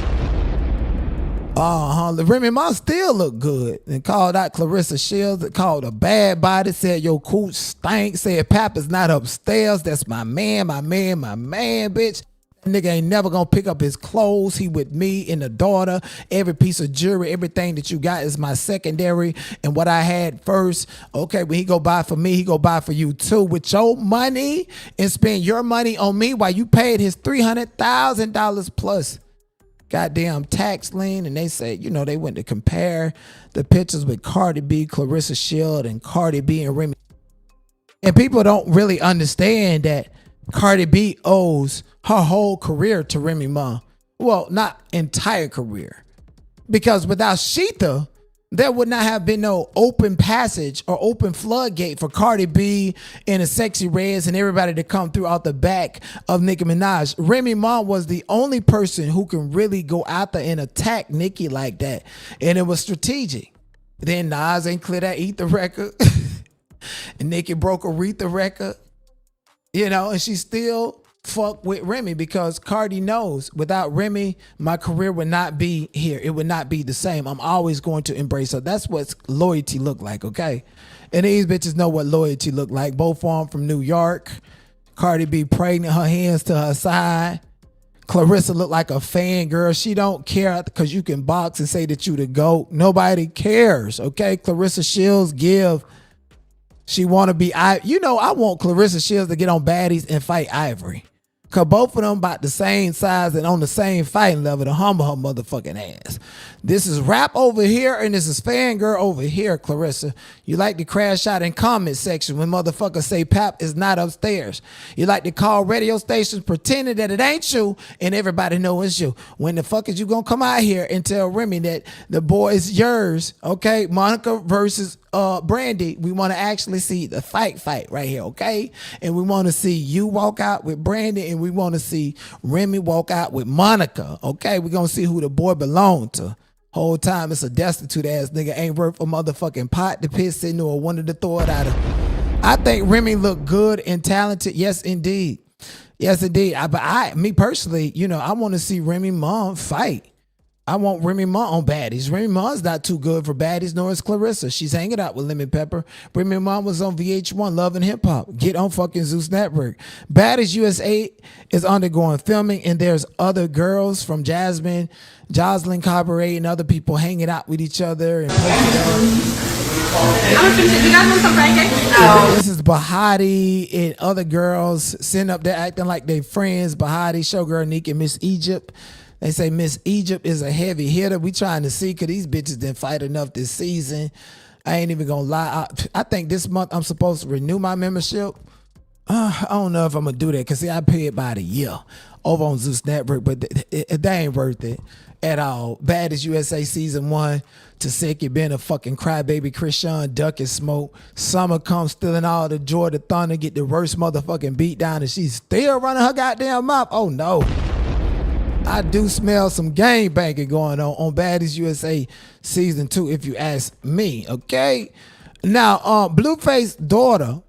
Remy Ma still look good. And called out Clarissa Shields, called her bad body, said your cooch stank, said Papa's not upstairs. That's my man, bitch. That nigga ain't never gonna pick up his clothes. He with me and the daughter. Every piece of jewelry, everything that you got is my secondary. And what I had first, okay, when he go buy for me, he go buy for you too. With your money and spend your money on me while you paid his $300,000 plus goddamn tax lien. And they said, you know, they went to compare the pictures with Cardi B, Clarissa Shields, and Cardi B and Remy. And people don't really understand that Cardi B owes her whole career to Remy Ma. Well, not entire career. Because without Sheetha, there would not have been no open passage or open floodgate for Cardi B and the Sexy Reds and everybody to come through out the back of Nicki Minaj. Remy Ma was the only person who can really go out there and attack Nicki like that. And it was strategic. Then Nas ain't clear that Ether record. And Nicki broke Aretha record. You know, and she still fuck with Remy because Cardi knows without Remy, my career would not be here. It would not be the same. I'm always going to embrace her. That's what loyalty look like, okay? And these bitches know what loyalty look like. Both of them from New York. Cardi B pregnant, her hands to her side. Clarissa look like a fangirl. She don't care because you can box and say that you the GOAT. Nobody cares, okay? Clarissa Shields give. She want to be, I want Clarissa Shields to get on Baddies and fight Ivory. Cause both of them about the same size and on the same fighting level to humble her motherfucking ass. This is rap over here and this is fangirl over here, Clarissa. You like to crash out in comment section when motherfuckers say Pap is not upstairs. You like to call radio stations pretending that it ain't you and everybody know it's you. When the fuck is you gonna come out here and tell Remy that the boy is yours, okay? Monica versus Brandy. We want to actually see the fight right here, okay? And we want to see you walk out with Brandy and we want to see Remy walk out with Monica, okay? We're gonna see who the boy belonged to. Whole time it's a destitute ass nigga ain't worth a motherfucking pot to piss in or wanted to throw it out of. I think Remy look good and talented. Yes, indeed. Yes, indeed. Me personally, I want to see Remy Ma fight. I want Remy Ma on Baddies. Remy Ma's not too good for Baddies, nor is Clarissa. She's hanging out with Lemon Pepper. Remy Ma was on VH1, Love and Hip Hop. Get on fucking Zeus Network. Baddies USA is undergoing filming, and there's other girls from Jocelyn Cabaret, and other people hanging out with each other. And you guys want some pancakes? This is Bahati and other girls sitting up there acting like they friends. Bahati, Showgirl Nick, and Miss Egypt. They say Miss Egypt is a heavy hitter. We trying to see because these bitches didn't fight enough this season. I ain't even gonna lie. I think this month I'm supposed to renew my membership. I don't know if I'm gonna do that because I pay it by the year over on Zeus Network, but they ain't worth it at all. Baddies USA season 1 to second, being a fucking crybaby. Chrisean duck and smoke. Summer comes stealing all the joy. The Thunder get the worst motherfucking beat down, and she's still running her goddamn mouth. Oh no. I do smell some game banking going on Baddies USA season 2, if you ask me, okay? Now, Blueface's daughter,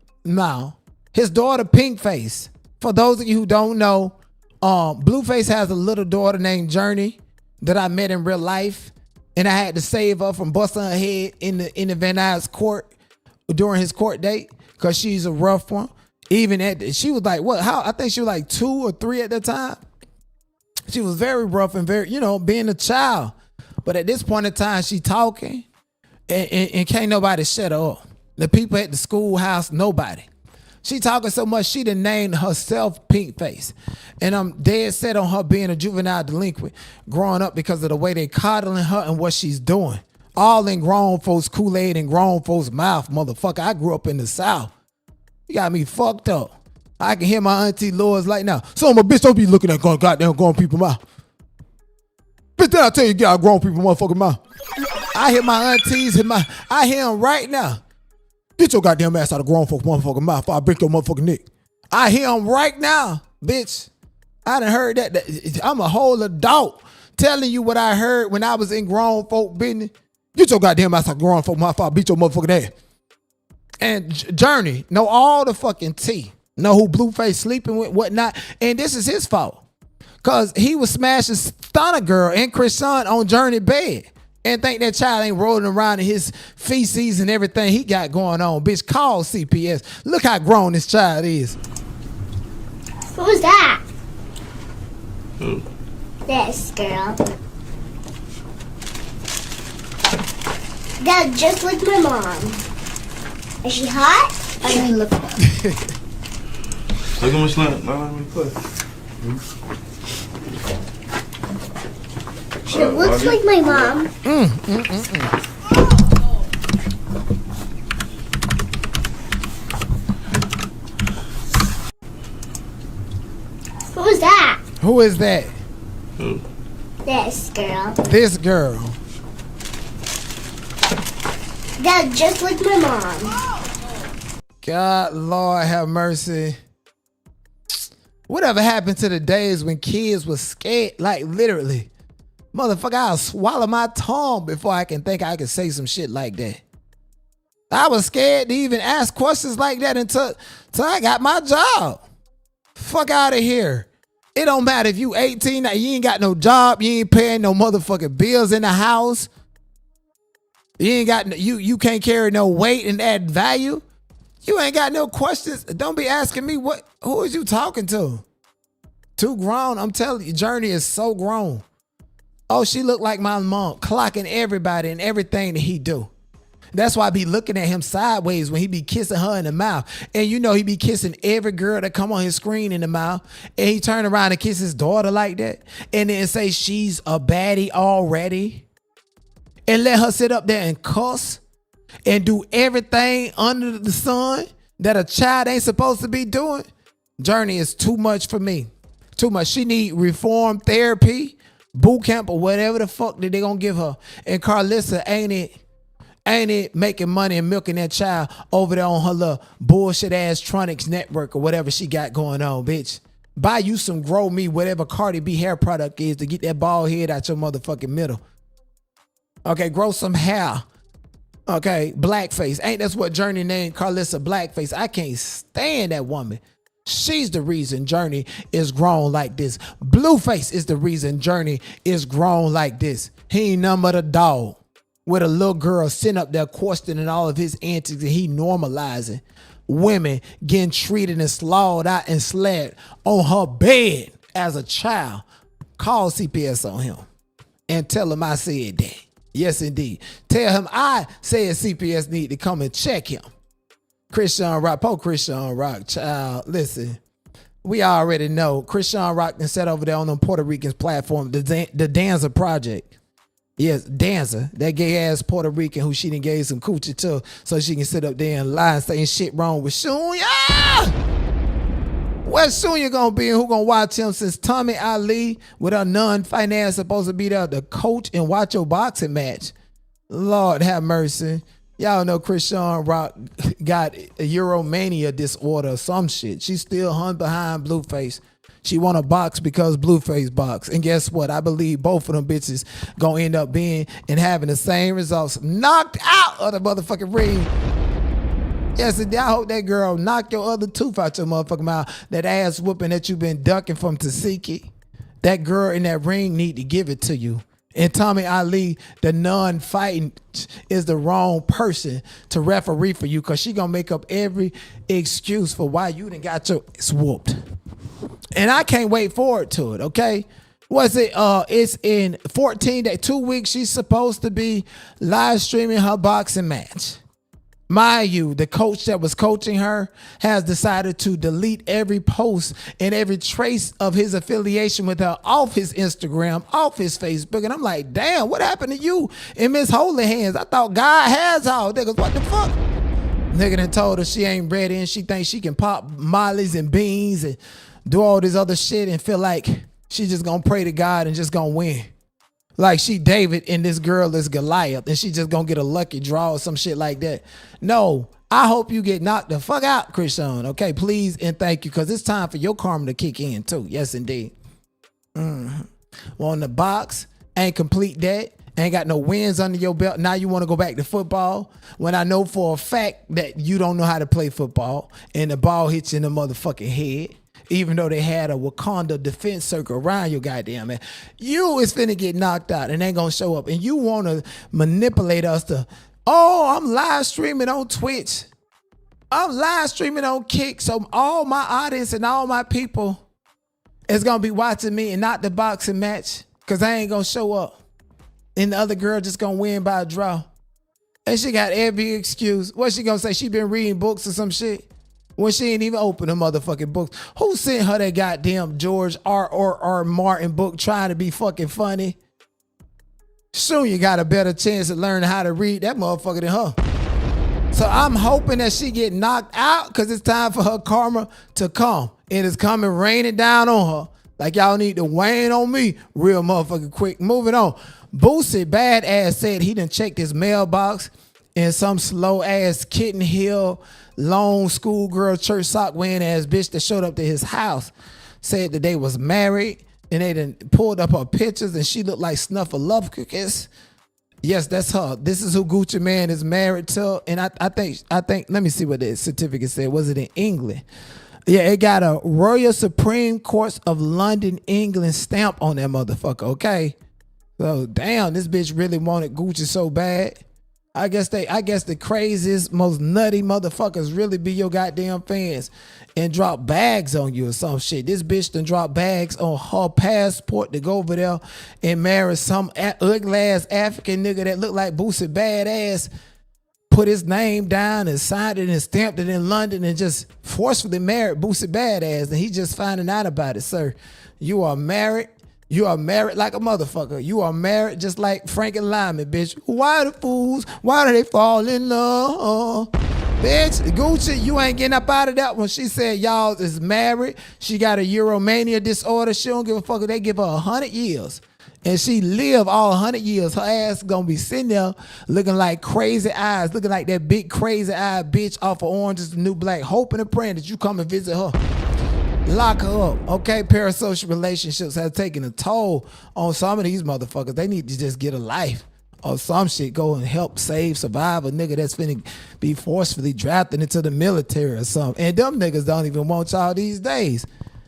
his daughter Pinkface. For those of you who don't know, Blueface has a little daughter named Journey that I met in real life, and I had to save her from busting her head in the Van Nuys court during his court date because she's a rough one. Even she was like, I think she was like 2 or 3 at the time. She was very rough and very, being a child. But at this point in time, she talking and can't nobody shut her up. The people at the schoolhouse, nobody. She talking so much, she done named herself Pink Face. And I'm dead set on her being a juvenile delinquent growing up because of the way they coddling her and what she's doing. All in grown folks' Kool-Aid and grown folks' mouth, motherfucker. I grew up in the South. You got me fucked up. I can hear my auntie Laura's like now. So my bitch don't be looking at goddamn grown people mouth. Bitch, then I tell you, get out grown people motherfucking mouth. I hear my aunties I hear them right now. Get your goddamn ass out of grown folk motherfucking mouth before I break your motherfucking neck. I hear them right now, bitch. I done heard that. I'm a whole adult telling you what I heard when I was in grown folk business. Get your goddamn ass out of grown folk mouth before I beat your motherfucking ass. And Journey know all the fucking tea. Know who Blueface sleeping with, whatnot. And this is his fault. Because he was smashing Stunner Girl and Chrisean on Journey bed. And think that child ain't rolling around in his feces and everything he got going on. Bitch, call CPS. Look how grown this child is. Who's that? Who? This girl. That just like my mom. Is she hot? I mean, look at her. Look how much let me put. She looks like my mom. Who is that? Who? This girl. This girl. That's just like my mom. God, Lord have mercy. Whatever happened to the days when kids was scared? Like literally. Motherfucker, I'll swallow my tongue before I can think I can say some shit like that. I was scared to even ask questions like that until I got my job. Fuck out of here. It don't matter if you 18, you ain't got no job, you ain't paying no motherfucking bills in the house. You ain't got you can't carry no weight and add value. You ain't got no questions. Don't be asking me who is you talking to? Too grown. I'm telling you, Journey is so grown. Oh, she look like my mom, clocking everybody and everything that he do. That's why I be looking at him sideways when he be kissing her in the mouth. And you know he be kissing every girl that come on his screen in the mouth. And he turn around and kiss his daughter like that. And then say she's a baddie already. And let her sit up there and cuss. And do everything under the sun that a child ain't supposed to be doing. Journey is too much for me. Too much. She need reform therapy. Boot camp or whatever the fuck that they gonna give her. And Carlissa ain't it making money and milking that child over there on her little bullshit ass Tronics network or whatever she got going on, bitch. Buy you some Grow Me, whatever Cardi B hair product is to get that bald head out your motherfucking middle. Okay, grow some hair. Okay, blackface. Ain't that's what Journey named Carlissa Blackface. I can't stand that woman. She's the reason Journey is grown like this. Blueface is the reason Journey is grown like this. He ain't nothing but a dog with a little girl sitting up there questioning all of his antics and he normalizing women getting treated and slaughtered out and slapped on her bed as a child. Call CPS on him and tell him I said that. Yes, indeed. Tell him I said CPS need to come and check him. Chrisean Rock, Chrisean Rock, child. Listen, we already know Chrisean Rock can set over there on them Puerto Ricans platform, the Danza Project. Yes, Danza, that gay ass Puerto Rican who she done gave some coochie to so she can sit up there and lie and saying shit wrong with Sunya. Where's Sunya gonna be and who gonna watch him since Tommy Ali with her non-finance supposed to be there to coach and watch your boxing match? Lord have mercy. Y'all know Chrisean Rock got a Euromania disorder or some shit. She still hung behind Blueface. She want to box because Blueface box. And guess what? I believe both of them bitches gonna end up being and having the same results. Knocked out of the motherfucking ring. Yes, and I hope that girl knock your other tooth out your motherfucking mouth. That ass whooping that you been ducking from Tasiki. That girl in that ring need to give it to you. And Tommy Ali, the non-fighting, is the wrong person to referee for you because she going to make up every excuse for why you done got your ass whooped. And I can't wait forward to it, okay? It's in 14 days, 2 weeks, she's supposed to be live streaming her boxing match. Mind you, the coach that was coaching her has decided to delete every post and every trace of his affiliation with her off his Instagram, off his Facebook. And I'm like, damn, what happened to you in Miss Holy Hands? I thought God has all. Niggas, what the fuck? Nigga done told her she ain't ready and she thinks she can pop mollies and beans and do all this other shit and feel like she just gonna pray to God and just gonna win. Like she David and this girl is Goliath and she just gonna get a lucky draw or some shit like that. No, I hope you get knocked the fuck out, Chrisean. Okay, please and thank you, because it's time for your karma to kick in too. Yes, indeed. On the box, ain't complete that. Ain't got no wins under your belt. Now you want to go back to football when I know for a fact that you don't know how to play football and the ball hits you in the motherfucking head. Even though they had a Wakanda defense circle around your goddamn man. You is finna get knocked out and ain't gonna show up. And you wanna manipulate us to, oh, I'm live streaming on Twitch. I'm live streaming on Kick. So all my audience and all my people is gonna be watching me and not the boxing match. Cause I ain't gonna show up. And the other girl just gonna win by a draw. And she got every excuse. What she gonna say? She been reading books or some shit? When she ain't even open the motherfucking books. Who sent her that goddamn George R. Martin book trying to be fucking funny? Soon you got a better chance of learning how to read that motherfucker than her. So I'm hoping that she get knocked out because it's time for her karma to come. It is coming raining down on her. Like y'all need to wane on me real motherfucking quick. Moving on. Boosie Badass said he done checked his mailbox and some slow ass Kitten Hill lone schoolgirl church sock wearing ass bitch that showed up to his house said that they was married and they done pulled up her pictures and she looked like Snuffleupagus. Yes, that's her. This is who Gucci Man is married to. And I think, let me see what the certificate said. Was it in England? Yeah, it got a Royal Supreme Court of London, England stamp on that motherfucker, okay? So, damn, this bitch really wanted Gucci so bad. I guess the craziest, most nutty motherfuckers really be your goddamn fans and drop bags on you or some shit. This bitch done drop bags on her passport to go over there and marry some ugly ass African nigga that look like Boosie Badass, put his name down and signed it and stamped it in London and just forcefully married Boosie Badass, and he just finding out about it, sir. You are married. You are married like a motherfucker. You are married just like Frank and Lyman, bitch. Why the fools? Why do they fall in love? Bitch, Gucci, you ain't getting up out of that one. She said y'all is married. She got a Euromania disorder. She don't give a fuck if they give her 100 years. And she live all 100 years. Her ass gonna be sitting there looking like crazy eyes, looking like that big crazy eye bitch off of Orange is the New Black, hoping and praying that you come and visit her. Lock her up, okay? Parasocial relationships have taken a toll on some of these motherfuckers. They need to just get a life or some shit. Go and help save, survive a nigga that's finna be forcefully drafted into the military or something. And them niggas don't even want y'all these days.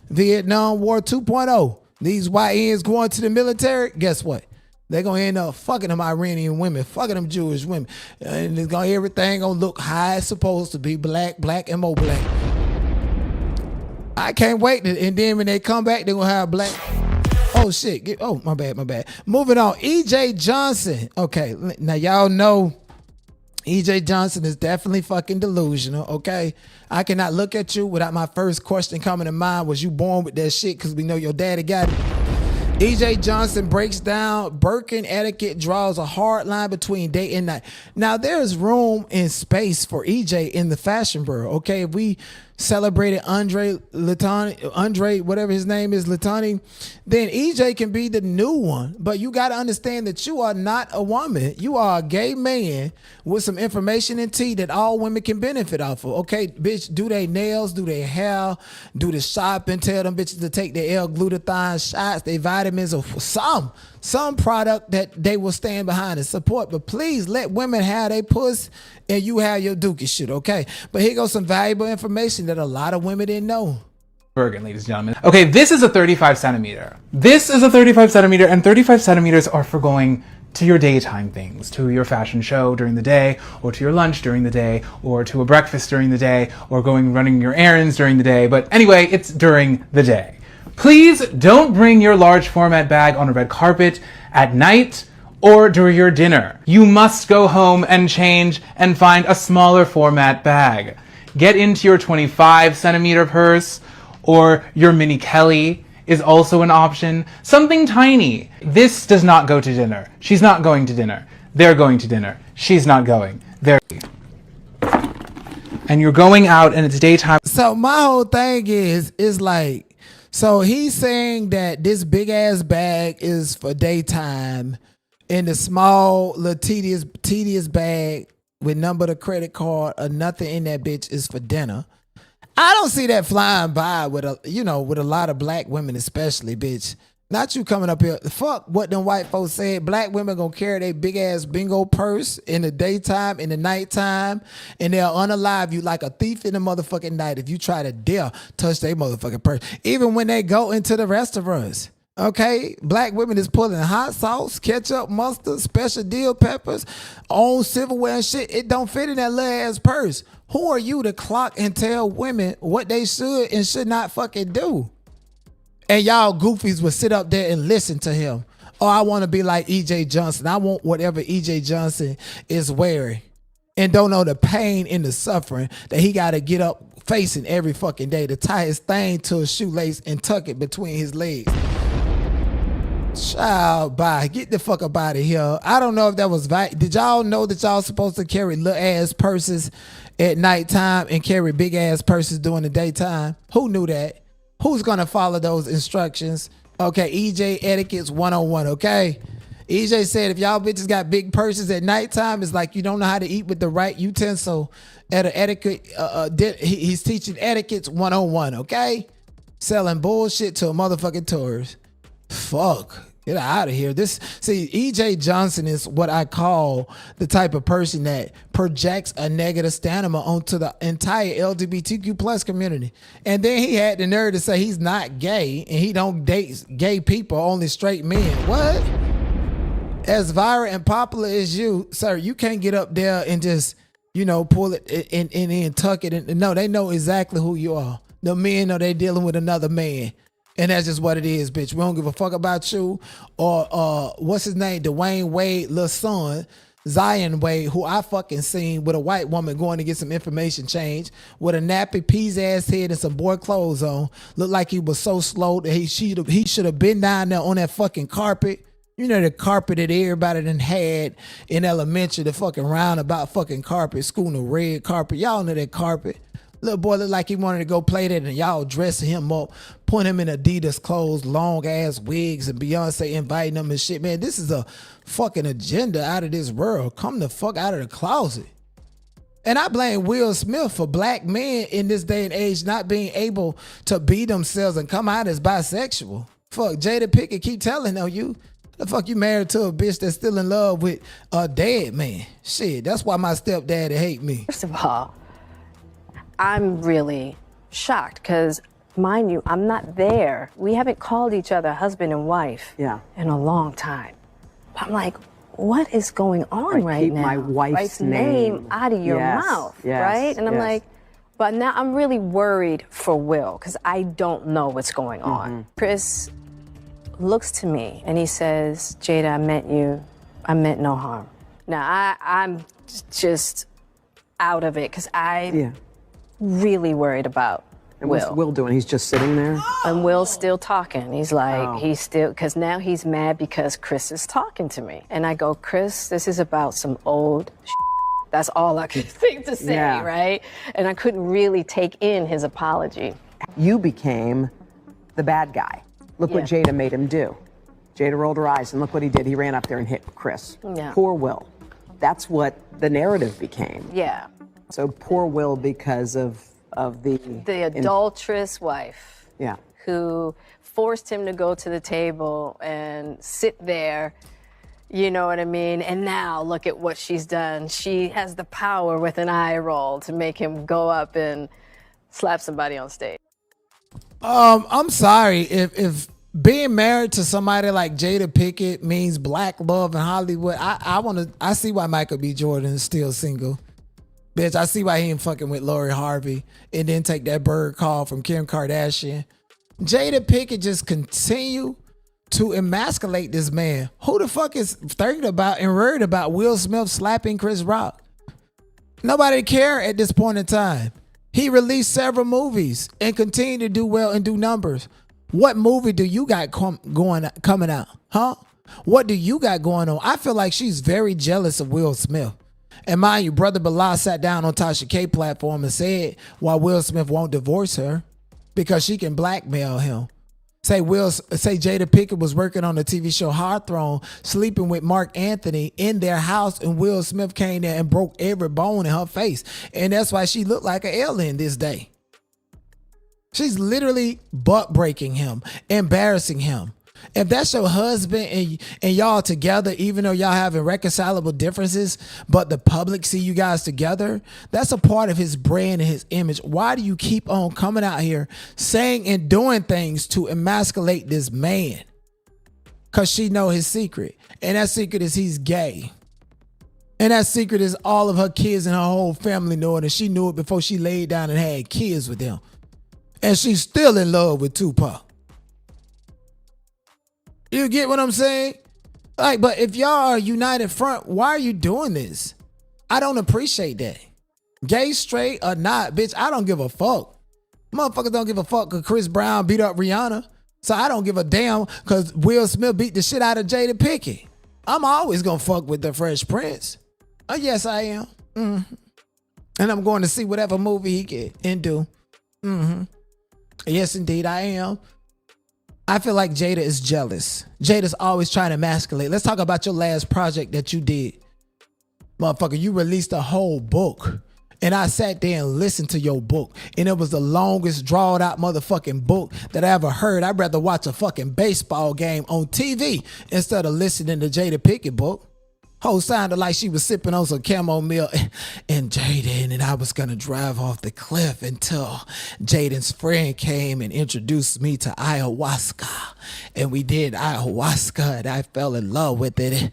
Vietnam War 2.0. These YNs going to the military, guess what? They're gonna end up fucking them Iranian women, fucking them Jewish women. And everything gonna look how it's supposed to be, black, and more black. I can't wait. And then when they come back, they're gonna have black. Oh shit. Oh, my bad. Moving on. EJ Johnson. Okay, now y'all know EJ Johnson is definitely fucking delusional, okay? I cannot look at you without my first question coming to mind. Was you born with that shit? Because we know your daddy got it. EJ Johnson breaks down Birkin etiquette, draws a hard line between day and night. Now, there's room and space for EJ in the fashion world, okay? If we celebrated Andre, whatever his name is, Latani, then EJ can be the new one. But you got to understand that you are not a woman. You are a gay man with some information and tea that all women can benefit off of. Okay, bitch, do their nails, do their hair, do the shopping, tell them bitches to take their L-glutathione shots, their vitamins, or some product that they will stand behind and support. But please let women have their puss and you have your dookie shit, okay? But here goes some valuable information that a lot of women didn't know. Bergen, ladies and gentlemen. Okay, this is a 35 centimeter. This is a 35 centimeter, and 35 centimeters are for going to your daytime things, to your fashion show during the day, or to your lunch during the day, or to a breakfast during the day, or running your errands during the day. But anyway, it's during the day. Please don't bring your large format bag on a red carpet at night or during your dinner. You must go home and change and find a smaller format bag. Get into your 25 centimeter purse, or your mini Kelly is also an option. Something tiny. This does not go to dinner. She's not going to dinner. They're going to dinner. She's not going. They're... And you're going out and it's daytime. So my whole thing is like, so he's saying that this big ass bag is for daytime and the small little tedious bag with number the credit card or nothing in that bitch is for dinner. I don't see that flying by with a lot of black women, especially, bitch. Not you coming up here. Fuck what them white folks said. Black women gonna carry their big ass bingo purse in the daytime, in the nighttime, and they'll unalive you like a thief in the motherfucking night if you try to dare touch their motherfucking purse. Even when they go into the restaurants. Okay, black women is pulling hot sauce, ketchup, mustard, special deal peppers, own silverware and shit. It don't fit in that little ass purse. Who are you to clock and tell women what they should and should not fucking do? And y'all goofies would sit up there and listen to him. Oh, I want to be like EJ Johnson. I want whatever EJ Johnson is wearing. And don't know the pain and the suffering that he got to get up facing every fucking day to tie his thing to a shoelace and tuck it between his legs. Child, bye. Get the fuck up out of here. I don't know if that was did y'all know that y'all supposed to carry little ass purses at nighttime and carry big ass purses during the daytime? Who knew that? Who's gonna follow those instructions? Okay, EJ etiquette's 101, okay? EJ said if y'all bitches got big purses at nighttime, it's like you don't know how to eat with the right utensil at an etiquette. He's teaching etiquette's 101, okay? Selling bullshit to a motherfucking tourist. Fuck. Get out of here. EJ Johnson is what I call the type of person that projects a negative stigma onto the entire LGBTQ plus community. And then he had the nerve to say he's not gay and he don't date gay people, only straight men. What? As viral and popular as you, sir, you can't get up there and just, pull it and tuck it. No, they know exactly who you are. The men know they dealing with another man. And that's just what it is, bitch. We don't give a fuck about you or what's his name? Dwayne Wade, little son, Zion Wade, who I fucking seen with a white woman going to get some information change with a nappy peas ass head and some boy clothes on. Looked like he was so slow that he should have been down there on that fucking carpet. You know, the carpet that everybody done had in elementary, the fucking roundabout fucking carpet, school, the red carpet. Y'all know that carpet. Little boy looked like he wanted to go play that and y'all dressing him up, putting him in Adidas clothes, long ass wigs, and Beyonce inviting him and shit. Man, this is a fucking agenda out of this world. Come the fuck out of the closet. And I blame Will Smith for black men in this day and age not being able to be themselves and come out as bisexual. Fuck, Jada Pinkett keep telling on you. The fuck you married to a bitch that's still in love with a dead man. Shit, that's why my stepdaddy hate me. First of all, I'm really shocked because, mind you, I'm not there. We haven't called each other husband and wife in a long time. I'm like, what is going on right now? My wife's name out of your mouth, right? And I'm like, but now I'm really worried for Will because I don't know what's going on. Chris looks to me and he says, Jada, I meant no harm. Now, I'm just out of it because I really worried about And what's Will doing? He's just sitting there? And Will's still talking. He's like, he's still, because now he's mad because Chris is talking to me. And I go, Chris, this is about some old shit. That's all I could think to say, right? And I couldn't really take in his apology. You became the bad guy. Look what Jada made him do. Jada rolled her eyes, and look what he did. He ran up there and hit Chris. Poor Will. That's what the narrative became. So poor Will because of the adulterous wife. Yeah. Who forced him to go to the table and sit there, you know what I mean? And now look at what she's done. She has the power with an eye roll to make him go up and slap somebody on stage. I'm sorry if being married to somebody like Jada Pinkett means black love in Hollywood. I see why Michael B. Jordan is still single. Bitch, I see why he ain't fucking with Lori Harvey and then take that bird call from Kim Kardashian. Jada Pinkett just continue to emasculate this man. Who the fuck is thinking about and worried about Will Smith slapping Chris Rock? Nobody care at this point in time. He released several movies and continue to do well and do numbers. What movie do you got coming out? Huh? What do you got going on? I feel like she's very jealous of Will Smith. And mind you, Brother Bilal sat down on Tasha K platform and said why Will Smith won't divorce her because she can blackmail him. Say Jada Pinkett was working on the TV show Heartthrob, sleeping with Mark Anthony in their house, and Will Smith came there and broke every bone in her face. And that's why she looked like an alien this day. She's literally butt breaking him, embarrassing him. If that's your husband and y'all together, even though y'all have irreconcilable differences, but the public see you guys together, that's a part of his brand and his image. Why do you keep on coming out here saying and doing things to emasculate this man? Because she know his secret. And that secret is he's gay. And that secret is all of her kids and her whole family know it. And she knew it before she laid down and had kids with him. And she's still in love with Tupac. You get what I'm saying? Like, but if y'all are a united front, why are you doing this? I don't appreciate that. Gay, straight, or not, bitch, I don't give a fuck. Motherfuckers don't give a fuck because Chris Brown beat up Rihanna. So I don't give a damn because Will Smith beat the shit out of Jada Pinkett. I'm always going to fuck with the Fresh Prince. Oh, yes, I am. Mm-hmm. And I'm going to see whatever movie he get and do. Mm-hmm. Yes, indeed, I am. I feel like Jada is jealous. Jada's always trying to emasculate. Let's talk about your last project that you did. Motherfucker, you released a whole book. And I sat there and listened to your book. And it was the longest drawn out motherfucking book that I ever heard. I'd rather watch a fucking baseball game on TV instead of listening to Jada Pinkett book. Whole sounded like she was sipping on some chamomile and Jaden, and I was gonna drive off the cliff until Jaden's friend came and introduced me to ayahuasca. And we did ayahuasca and I fell in love with it.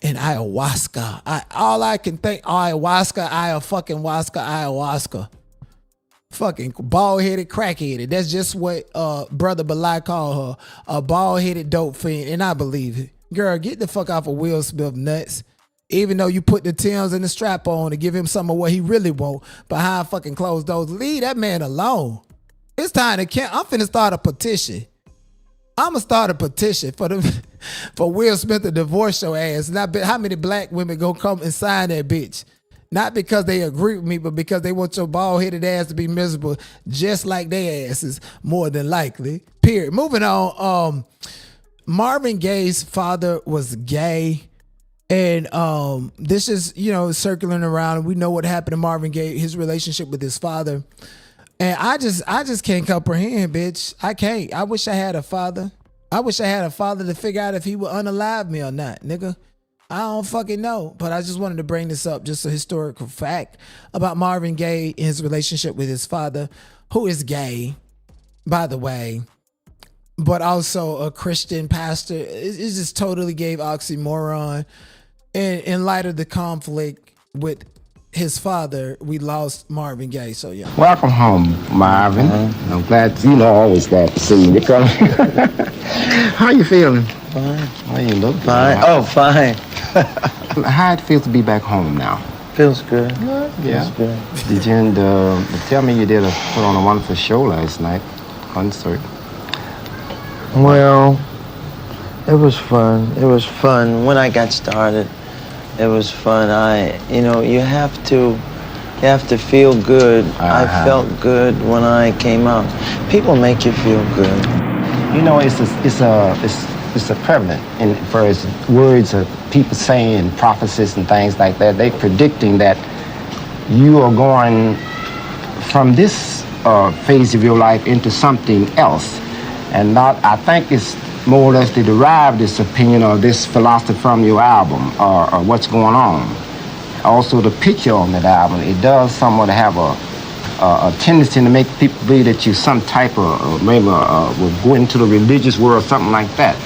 And ayahuasca. All I can think, ayahuasca. Fucking bald-headed, crack-headed. That's just what Brother Belai called her. A bald-headed dope fiend, and I believe it. Girl, get the fuck off of Will Smith nuts. Even though you put the Timbs and the strap on to give him some of what he really want behind fucking closed doors. Leave that man alone. It's time to I'm finna start a petition. I'ma start a petition for Will Smith to divorce your ass. Not how many black women gonna come and sign that bitch? Not because they agree with me, but because they want your bald-headed ass to be miserable just like their asses, more than likely. Period. Moving on. Marvin Gaye's father was gay, and this is, circling around. We know what happened to Marvin Gaye, his relationship with his father, and I just can't comprehend, bitch. I can't. I wish I had a father. I wish I had a father to figure out if he would unalive me or not, nigga. I don't fucking know, but I just wanted to bring this up, just a historical fact about Marvin Gaye and his relationship with his father, who is gay, by the way, but also a Christian pastor. It just totally gave oxymoron. And in light of the conflict with his father, we lost Marvin Gaye. So yeah. Welcome home, Marvin. I'm glad, always glad to see you. How you feeling? Fine. Well, you look fine. Oh, fine. How it feels to be back home now? Feels good. Good. Yeah. Feels good. Did you tell me you put on a wonderful show last night, concert? Well, it was fun. It was fun when I got started. It was fun. You have to feel good. I felt good when I came out. People make you feel good. It's a prevalent for as words of people saying prophecies and things like that. They predicting that you are going from this phase of your life into something else. And I think it's more or less to derive this opinion or this philosophy from your album or what's going on. Also, the picture on that album, it does somewhat have a tendency to make people believe that you some type of, maybe will go into the religious world, something like that.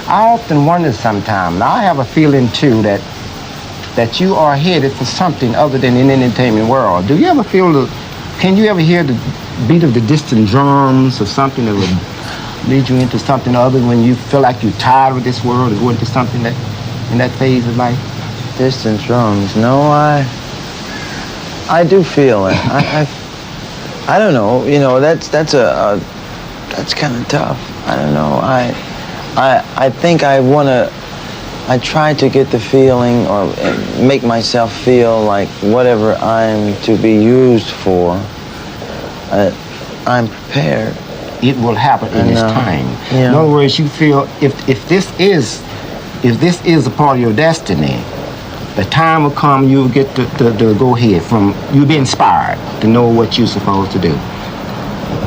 I often wonder sometimes, I have a feeling too that you are headed for something other than in the entertainment world. Do you ever can you ever hear the beat of the distant drums or something that would lead you into something other when you feel like you're tired of this world and go into something that in that phase of life? Distant drums. No, I do feel it. I don't know. That's kind of tough. I don't know. I think I try to get the feeling or make myself feel like whatever I'm to be used for, I'm prepared. It will happen in its time. Yeah. In other words, you feel if this is a part of your destiny, the time will come you'll get to go ahead you'll be inspired to know what you're supposed to do.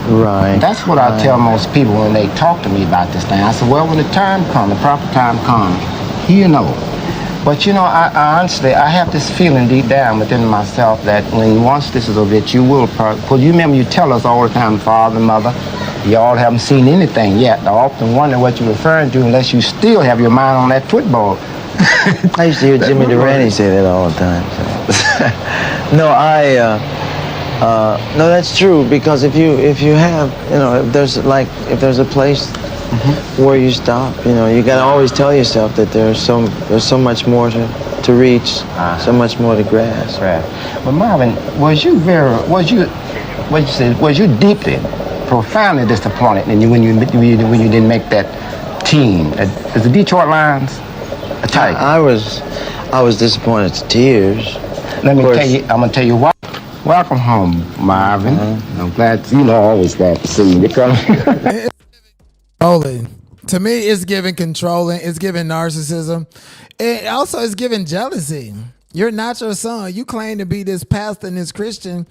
Right. That's what I tell most people when they talk to me about this thing. I say, well, when the time comes, the proper time comes, But I honestly, I have this feeling deep down within myself that once this is over, that you will, because you remember you tell us all the time, father, mother, y'all haven't seen anything yet. I often wonder what you're referring to unless you still have your mind on that football. I used to hear Jimmy Durante say that all the time. So. No, that's true, because if you have, if there's a place where you stop, you gotta always tell yourself that there's so much more to reach, so much more to grasp. Right. But Marvin, was you deeply, profoundly disappointed when you didn't make that team? Is the Detroit Lions a Tiger? I was disappointed to tears. I'm gonna tell you why. Welcome home, Marvin. I'm glad, always glad to see you. Controlling. To me, it's giving controlling. It's giving narcissism. It also is giving jealousy. You're not your son. You claim to be this pastor and this Christian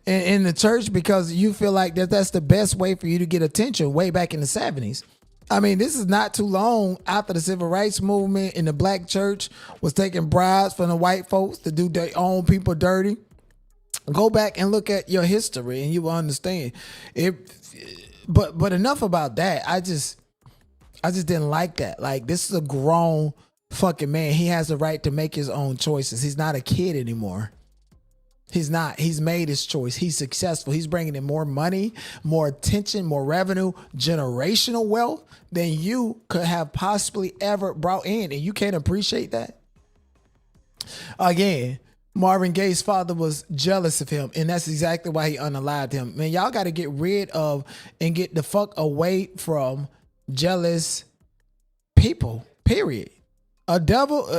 in the church because you feel like that's the best way for you to get attention way back in the 70s. I mean, this is not too long after the civil rights movement and the black church was taking bribes from the white folks to do their own people dirty. Go back and look at your history and you will understand it. But enough about that. I just didn't like that. Like, this is a grown fucking man. He has the right to make his own choices. He's not a kid anymore. He's not. He's made his choice. He's successful. He's bringing in more money, more attention, more revenue, generational wealth than you could have possibly ever brought in. And you can't appreciate that. Again, Marvin Gaye's father was jealous of him, and that's exactly why he unalived him. Man, y'all got to get rid of and get the fuck away from jealous people, period. A devil,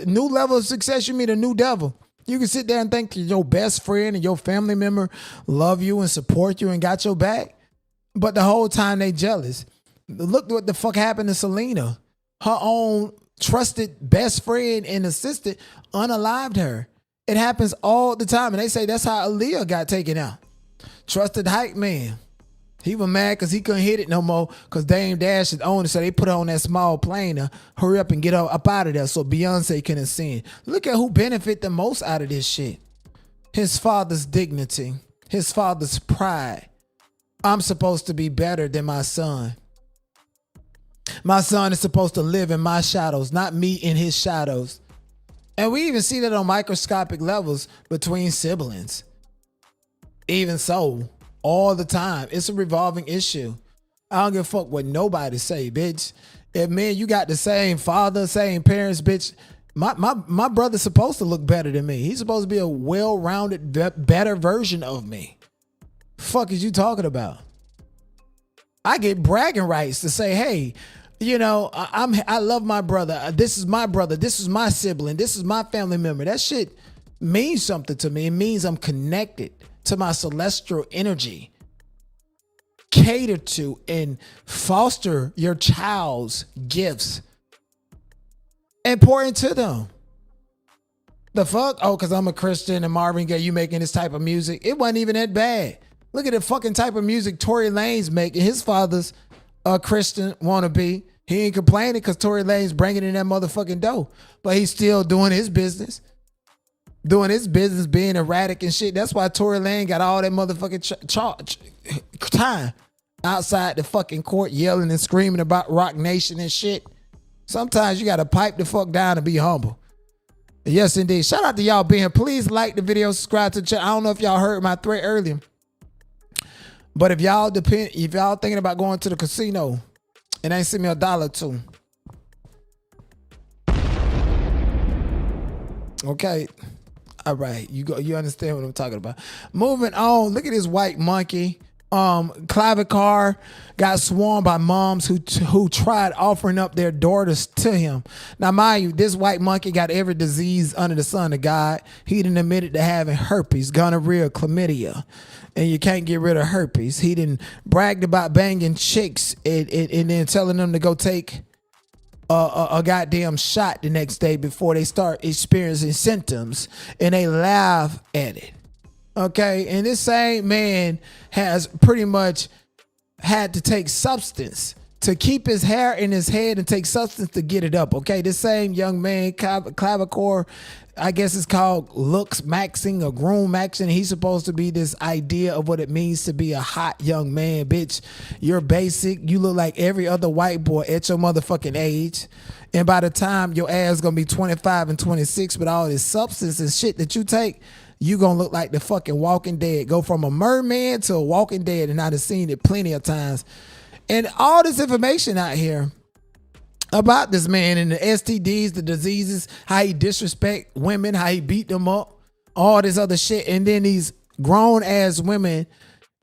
new level of success, you meet a new devil. You can sit there and think your best friend and your family member love you and support you and got your back, but the whole time they jealous. Look what the fuck happened to Selena. Her own trusted best friend and assistant unalived her. It happens all the time, and they say that's how Aaliyah got taken out. Trusted hype man. He was mad because he couldn't hit it no more because Dame Dash is on it, so they put her on that small plane to hurry up and get her up out of there so Beyonce couldn't sing. Look at who benefit the most out of this shit. His father's dignity. His father's pride. I'm supposed to be better than my son. My son is supposed to live in my shadows, not me in his shadows. And we even see that on microscopic levels between siblings. Even so, all the time. It's a revolving issue. I don't give a fuck what nobody say, bitch. If, man, you got the same father, same parents, bitch, my brother's supposed to look better than me. He's supposed to be a well-rounded, better version of me. Fuck is you talking about? I get bragging rights to say, hey, you know, I love my brother. This is my brother. This is my sibling. This is my family member. That shit means something to me. It means I'm connected to my celestial energy. Cater to and foster your child's gifts and pour into them. The fuck? Oh, because I'm a Christian and Marvin Gaye, you making this type of music. It wasn't even that bad. Look at the fucking type of music Tory Lanez making. His father's a Christian wannabe. He ain't complaining because Tory Lanez bringing in that motherfucking dough. But he's still doing his business. Doing his business, being erratic and shit. That's why Tory Lanez got all that motherfucking time outside the fucking court yelling and screaming about Rock Nation and shit. Sometimes you got to pipe the fuck down and be humble. Yes, indeed. Shout out to y'all being here. Please like the video, subscribe to the channel. I don't know if y'all heard my threat earlier. But if y'all thinking about going to the casino and ain't send me $1 too. Okay. All right. You understand what I'm talking about. Moving on. Look at this white monkey. Clavicar got swarmed by moms who tried offering up their daughters to him. Now, mind you, this white monkey got every disease under the sun of God. He done admitted to having herpes, gonorrhea, chlamydia, and you can't get rid of herpes. He done bragged about banging chicks and then telling them to go take a goddamn shot the next day before they start experiencing symptoms, and they laugh at it. Okay, and this same man has pretty much had to take substance to keep his hair in his head and take substance to get it up. Okay, this same young man, Clavicore, I guess it's called looks maxing or groom maxing. He's supposed to be this idea of what it means to be a hot young man. Bitch, you're basic. You look like every other white boy at your motherfucking age. And by the time your ass gonna be 25 and 26 with all this substance and shit that you take, you gonna look like the fucking Walking Dead. Go from a merman to a Walking Dead, and I done seen it plenty of times. And all this information out here about this man and the STDs, the diseases, how he disrespect women, how he beat them up, all this other shit. And then these grown ass women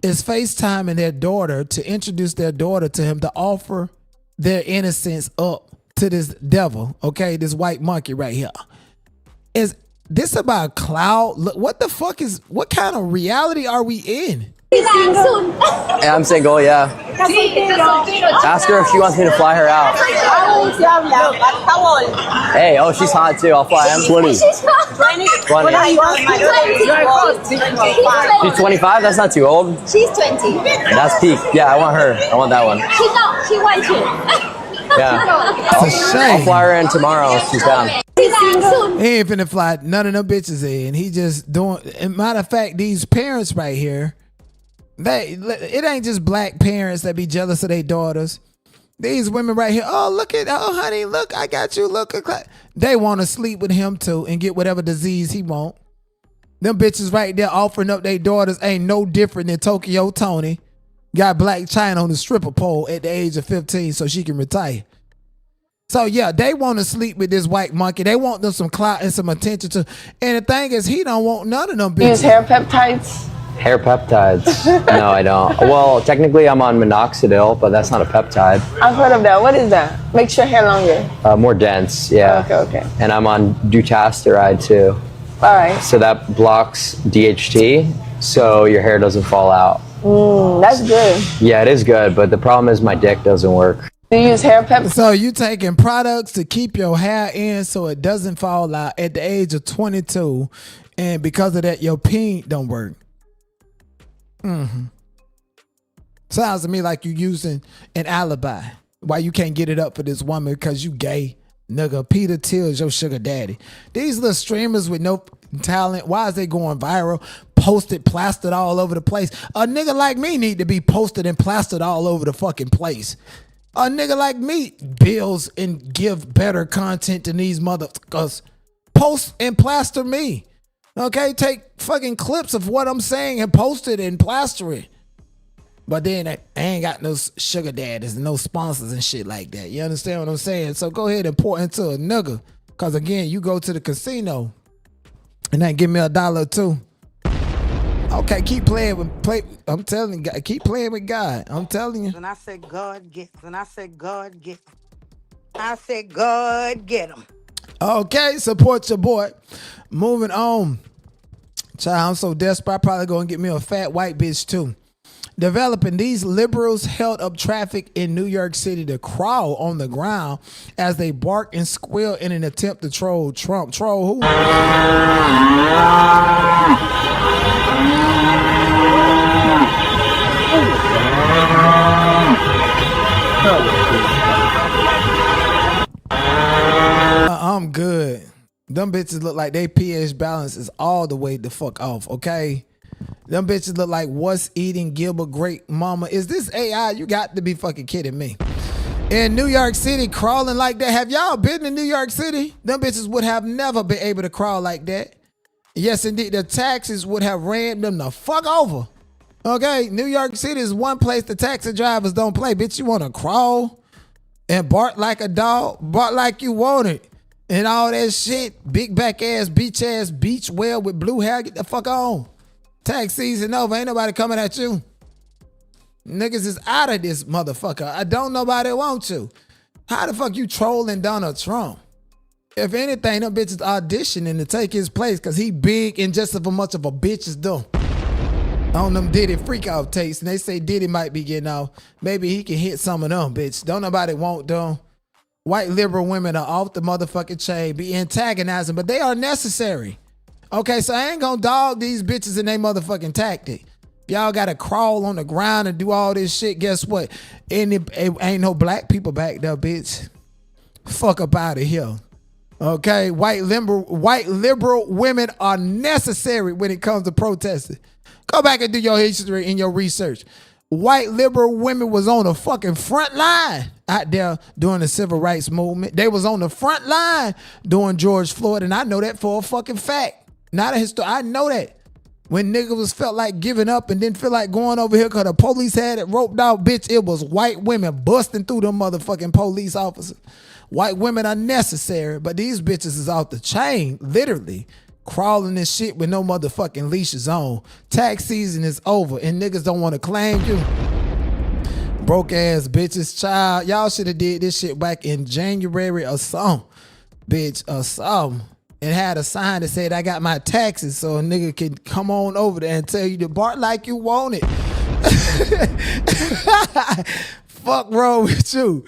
is FaceTiming their daughter to introduce their daughter to him to offer their innocence up to this devil. Okay, this white monkey right here. This about cloud. Look, what the fuck is? What kind of reality are we in? Hey, I'm single, yeah. Ask her if she wants me to fly her out. Hey, oh, she's hot too. I'll fly him. 20. 20. She's 25? That's not too old. She's 20. That's peak. Yeah, I want her. I want that one. She wants you. Yeah. I'll fly her in tomorrow if she's down. He ain't finna fly none of them bitches in. He just doing. And matter of fact, these parents right here, it ain't just black parents that be jealous of their daughters. These women right here, oh honey, look, I got you, look. They want to sleep with him too and get whatever disease he want. Them bitches right there offering up their daughters ain't no different than Tokyo Tony. Got Black China on the stripper pole at the age of 15 so she can retire. So yeah, they want to sleep with this white monkey. They want them some clout and some attention to. And the thing is, he don't want none of them bitches. Use hair peptides? Hair peptides? No, I don't. Well, technically I'm on minoxidil, but that's not a peptide. I've heard of that. What is that? Makes your hair longer. More dense, yeah. Okay. And I'm on dutasteride too. All right. So that blocks DHT, so your hair doesn't fall out. That's good. Yeah, it is good, but the problem is my dick doesn't work. Do you use hair peptides? So you taking products to keep your hair in so it doesn't fall out at the age of 22, and because of that, your peen don't work. Sounds to me like you using an alibi. Why you can't get it up for this woman because you gay. Nigga, Peter Till's your sugar daddy. These little streamers with no talent, why is they going viral? Posted, plastered all over the place. A nigga like me need to be posted and plastered all over the fucking place. A nigga like me builds and give better content than these motherfuckers. Post and plaster me. Okay, take fucking clips of what I'm saying and post it and plaster it. But then I ain't got no sugar daddies and no sponsors and shit like that. You understand what I'm saying? So go ahead and pour into a nigga. Cause again, you go to the casino and then give me $1 or $2. Okay, keep playing with I'm telling you, keep playing with God. I'm telling you. And I said, God get him. And I said, God get him. I said, God get him. Okay, support your boy. Moving on. Child, I'm so desperate, I probably gonna get me a fat white bitch too. Developing, these liberals held up traffic in New York City to crawl on the ground as they bark and squeal in an attempt to troll Trump. Troll who? I'm good. Them bitches look like they pH balance is all the way the fuck off, okay? Them bitches look like what's eating Gilbert Grape Mama. Is this AI? You got to be fucking kidding me. In New York City, crawling like that. Have y'all been in New York City? Them bitches would have never been able to crawl like that. Yes, indeed. The taxis would have ran them the fuck over. Okay, New York City is one place the taxi drivers don't play. Bitch, you want to crawl and bark like a dog? Bark like you want it. And all that shit. Big back ass, beach well with blue hair. Get the fuck on. Tax season over. Ain't nobody coming at you. Niggas is out of this motherfucker. I don't nobody want you. How the fuck you trolling Donald Trump? If anything, them bitches auditioning to take his place because he big and just as much of a bitch as them. On them Diddy freak out tapes, and they say Diddy might be getting off. Maybe he can hit some of them, bitch. Don't nobody want them. White liberal women are off the motherfucking chain, be antagonizing, but they are necessary. Okay, so I ain't gonna dog these bitches in their motherfucking tactic. Y'all gotta crawl on the ground and do all this shit. Guess what? It ain't no black people back there, bitch. Fuck up out of here. Okay, white liberal women are necessary when it comes to protesting. Go back and do your history and your research. White liberal women was on the fucking front line out there during the civil rights movement. They was on the front line during George Floyd, and I know that for a fucking fact. Not a history. I know that. When niggas felt like giving up and didn't feel like going over here because the police had it roped out, bitch, it was white women busting through them motherfucking police officers. White women are necessary, but these bitches is off the chain, literally. Crawling this shit with no motherfucking leashes on. Tax season is over and niggas don't want to claim you. Broke ass bitches, child. Y'all should have did this shit back in January or something. Bitch, or something. and had a sign that said, I got my taxes, so a nigga can come on over there and tell you to bark like you want it. Fuck wrong with you?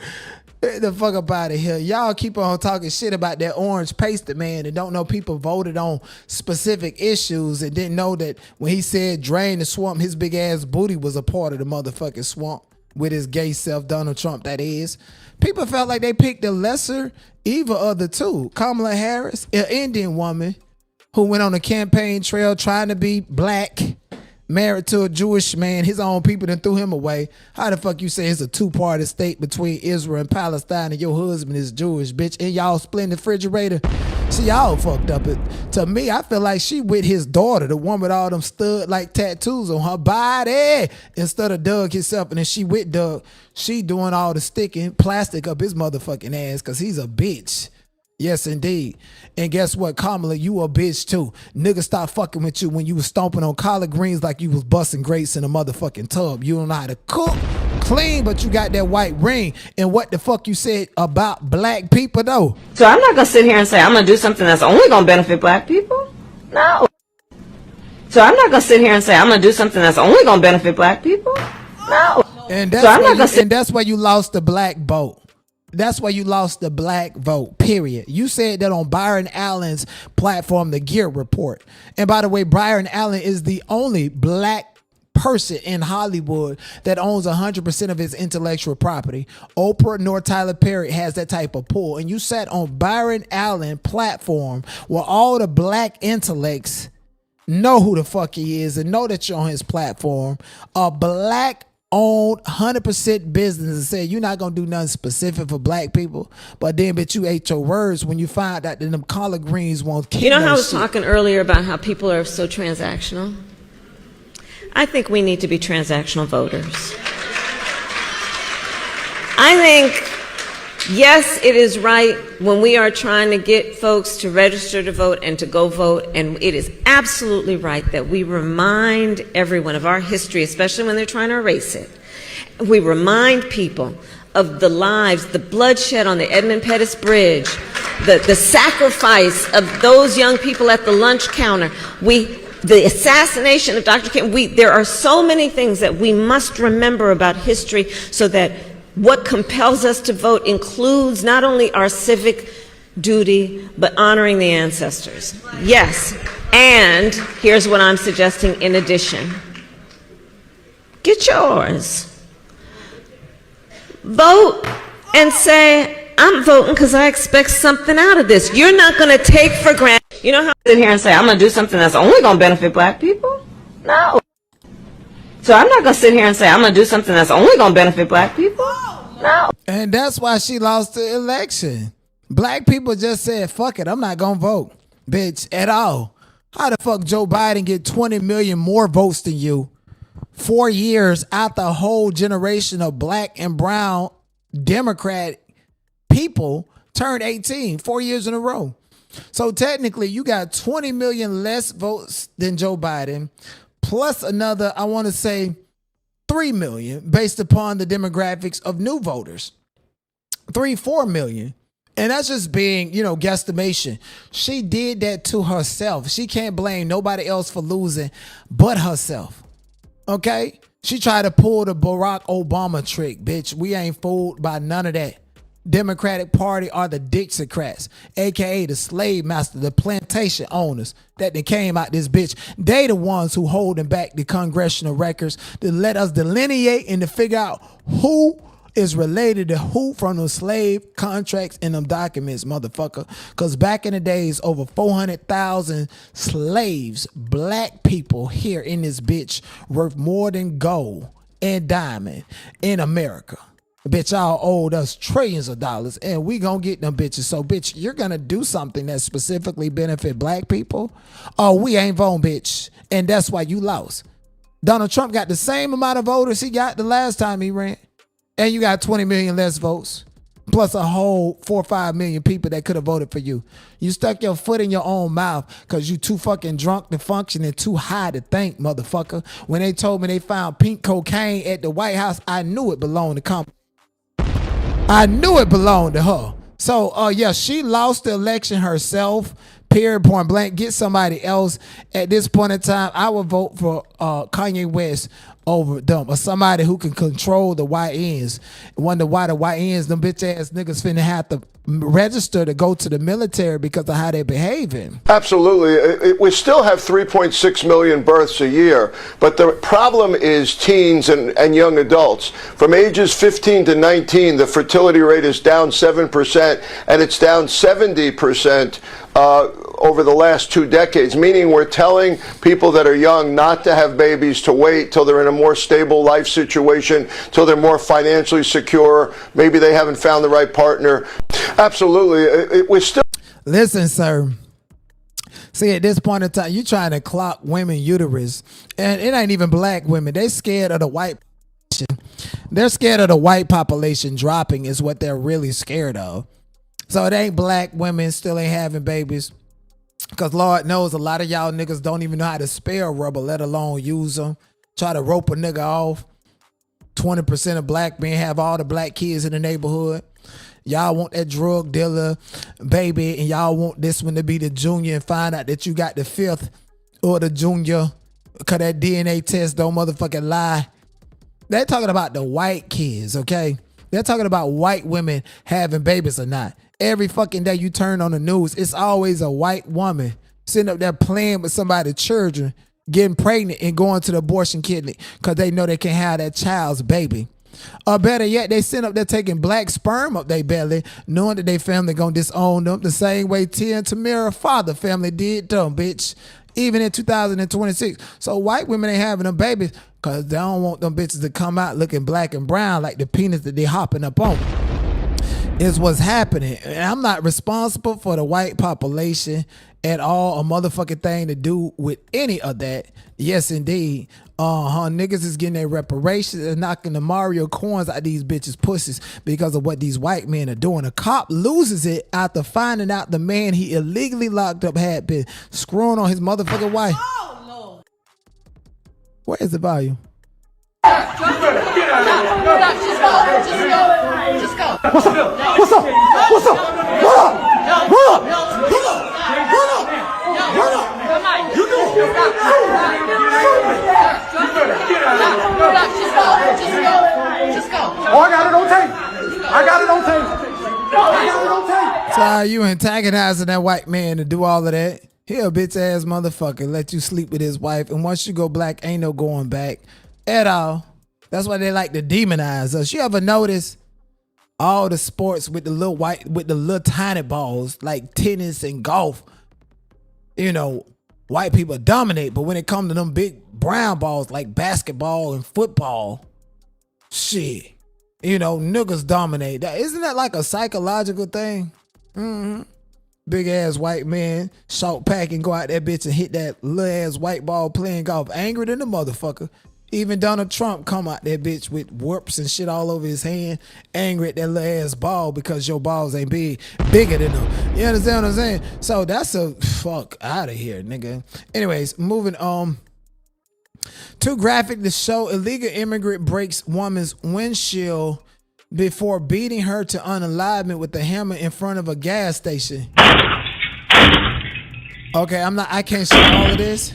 Get the fuck up out of here. Y'all keep on talking shit about that orange pasted man and don't know people voted on specific issues and didn't know that when he said drain the swamp, his big ass booty was a part of the motherfucking swamp with his gay self, Donald Trump, that is. People felt like they picked the lesser evil of the two. Kamala Harris, an Indian woman who went on a campaign trail trying to be black, married to a Jewish man. His own people done threw him away. How the fuck you say it's a two-party state between Israel and Palestine and your husband is Jewish, bitch, and y'all splitting the refrigerator? See, y'all fucked up. To me, I feel like she with his daughter, the one with all them stud-like tattoos on her body, instead of Doug himself. And then she with Doug, she doing all the sticking plastic up his motherfucking ass because he's a bitch. Yes, indeed. And guess what, Kamala, you a bitch too. Nigga stop fucking with you when you was stomping on collard greens like you was busting grapes in a motherfucking tub. You don't know how to cook, clean, but you got that white ring. And what the fuck you said about black people though? So I'm not gonna sit here and say I'm gonna do something that's only gonna benefit black people. No. So I'm not gonna sit here and say I'm gonna do something that's only gonna benefit black people. No. And that's why you lost the black vote. That's why you lost the black vote, period. You said that on Byron Allen's platform, the Gear Report. And by the way, Byron Allen is the only black person in Hollywood that owns 100% of his intellectual property. Oprah nor Tyler Perry has that type of pull. And you sat on Byron Allen platform where all the black intellects know who the fuck he is and know that you're on his platform. A black owned 100% business and said you're not gonna do nothing specific for black people, but then but you ate your words when you find out that them collard greens won't kill. You know how I was talking earlier about how people are so transactional? I think we need to be transactional voters. I think, yes, it is right when we are trying to get folks to register to vote and to go vote, and it is absolutely right that we remind everyone of our history, especially when they're trying to erase it. We remind people of the lives, the bloodshed on the Edmund Pettus Bridge, the sacrifice of those young people at the lunch counter, the assassination of Dr. King. There are so many things that we must remember about history so that what compels us to vote includes not only our civic duty, but honoring the ancestors. Yes, and here's what I'm suggesting in addition. Get yours. Vote and say, I'm voting because I expect something out of this. You're not going to take for granted. You know how I sit here and say, I'm going to do something that's only going to benefit black people? No. So I'm not going to sit here and say, I'm going to do something that's only going to benefit black people? No. And that's why she lost the election. Black people just said, fuck it, I'm not going to vote, bitch, at all. How the fuck Joe Biden get 20 million more votes than you 4 years after a whole generation of black and brown Democrat people turned 18 4 years in a row? So technically you got 20 million less votes than Joe Biden, plus another, I want to say, 3 million based upon the demographics of new voters. 3-4 million. And that's just being, guesstimation. She did that to herself. She can't blame nobody else for losing but herself. Okay? She tried to pull the Barack Obama trick, bitch. We ain't fooled by none of that. Democratic Party are the Dixiecrats, aka the slave master, the plantation owners that they came out this bitch. They the ones who holding back the congressional records to let us delineate and to figure out who is related to who from the slave contracts and them documents, motherfucker. Because back in the days, over 400,000 slaves, black people here in this bitch, worth more than gold and diamond in America. Bitch, y'all owed us trillions of dollars and we gonna get them bitches. So, bitch, you're gonna do something that specifically benefit black people? Oh, we ain't voting, bitch. And that's why you lost. Donald Trump got the same amount of voters he got the last time he ran. And you got 20 million less votes. Plus a whole 4 or 5 million people that could have voted for you. You stuck your foot in your own mouth because you too fucking drunk to function and too high to think, motherfucker. When they told me they found pink cocaine at the White House, I knew it belonged to Kamala. I knew it belonged to her. So, yeah, she lost the election herself. Period, point blank. Get somebody else. At this point in time, I would vote for Kanye West over them, or somebody who can control the YNs. Wonder why the YNs, them bitch ass niggas finna have to register to go to the military because of how they're behaving. Absolutely. We still have 3.6 million births a year, but the problem is teens and young adults. From ages 15 to 19, the fertility rate is down 7%, and it's down 70% over the last 2 decades, meaning we're telling people that are young not to have babies, to wait till they're in a more stable life situation, till they're more financially secure, maybe they haven't found the right partner. Absolutely. We're still... Listen, sir. See, at this point in time, you trying to clock women uterus, and it ain't even black women. They scared of the white population. They're scared of the white population dropping is what they're really scared of. So it ain't black women still ain't having babies. Because Lord knows a lot of y'all niggas don't even know how to spell rubber, let alone use them. Try to rope a nigga off. 20% of black men have all the black kids in the neighborhood. Y'all want that drug dealer baby, and y'all want this one to be the junior and find out that you got the 5th or the junior because that DNA test don't motherfucking lie. They're talking about the white kids, okay? They're talking about white women having babies or not. Every fucking day you turn on the news, it's always a white woman sitting up there playing with somebody's children, getting pregnant and going to the abortion clinic because they know they can have that child's baby. Or better yet, they sit up there taking black sperm up their belly, knowing that their family gonna disown them the same way Tia and Tamara father family did them, bitch. Even in 2026. So white women ain't having them babies because they don't want them bitches to come out looking black and brown like the penis that they hopping up on. Is what's happening. And I'm not responsible for the white population at all, a motherfucking thing to do with any of that. Yes, indeed. Niggas is getting their reparations and knocking the Mario coins out these bitches' pussies because of what these white men are doing. A cop loses it after finding out the man he illegally locked up had been screwing on his motherfucking wife. Oh, Lord. Where is the volume? Just go. What's up? What's up? What's up? What up? What up? What up? What up? What up? You do. Just go. Oh, I got it on tape. I got it on tape. So you antagonizing that white man to do all of that? He a bitch ass motherfucker. Let you sleep with his wife, and once you go black, ain't no going back at all. That's why they like to demonize us. You ever notice all the sports with the little tiny balls like tennis and golf? You know, white people dominate, but when it comes to them big brown balls like basketball and football, shit, you know, niggas dominate. Isn't that like a psychological thing? Mm-hmm. Big ass white man, short pack, and go out that bitch and hit that little ass white ball playing golf, angry than the motherfucker. Even Donald Trump come out that bitch with warps and shit all over his hand, angry at that little ass ball because your balls ain't bigger than them. You understand what I'm saying? So that's a fuck out of here, nigga. Anyways, moving on. Too graphic to show. Illegal immigrant breaks woman's windshield before beating her to unalignment with a hammer in front of a gas station. Okay, I can't show all of this.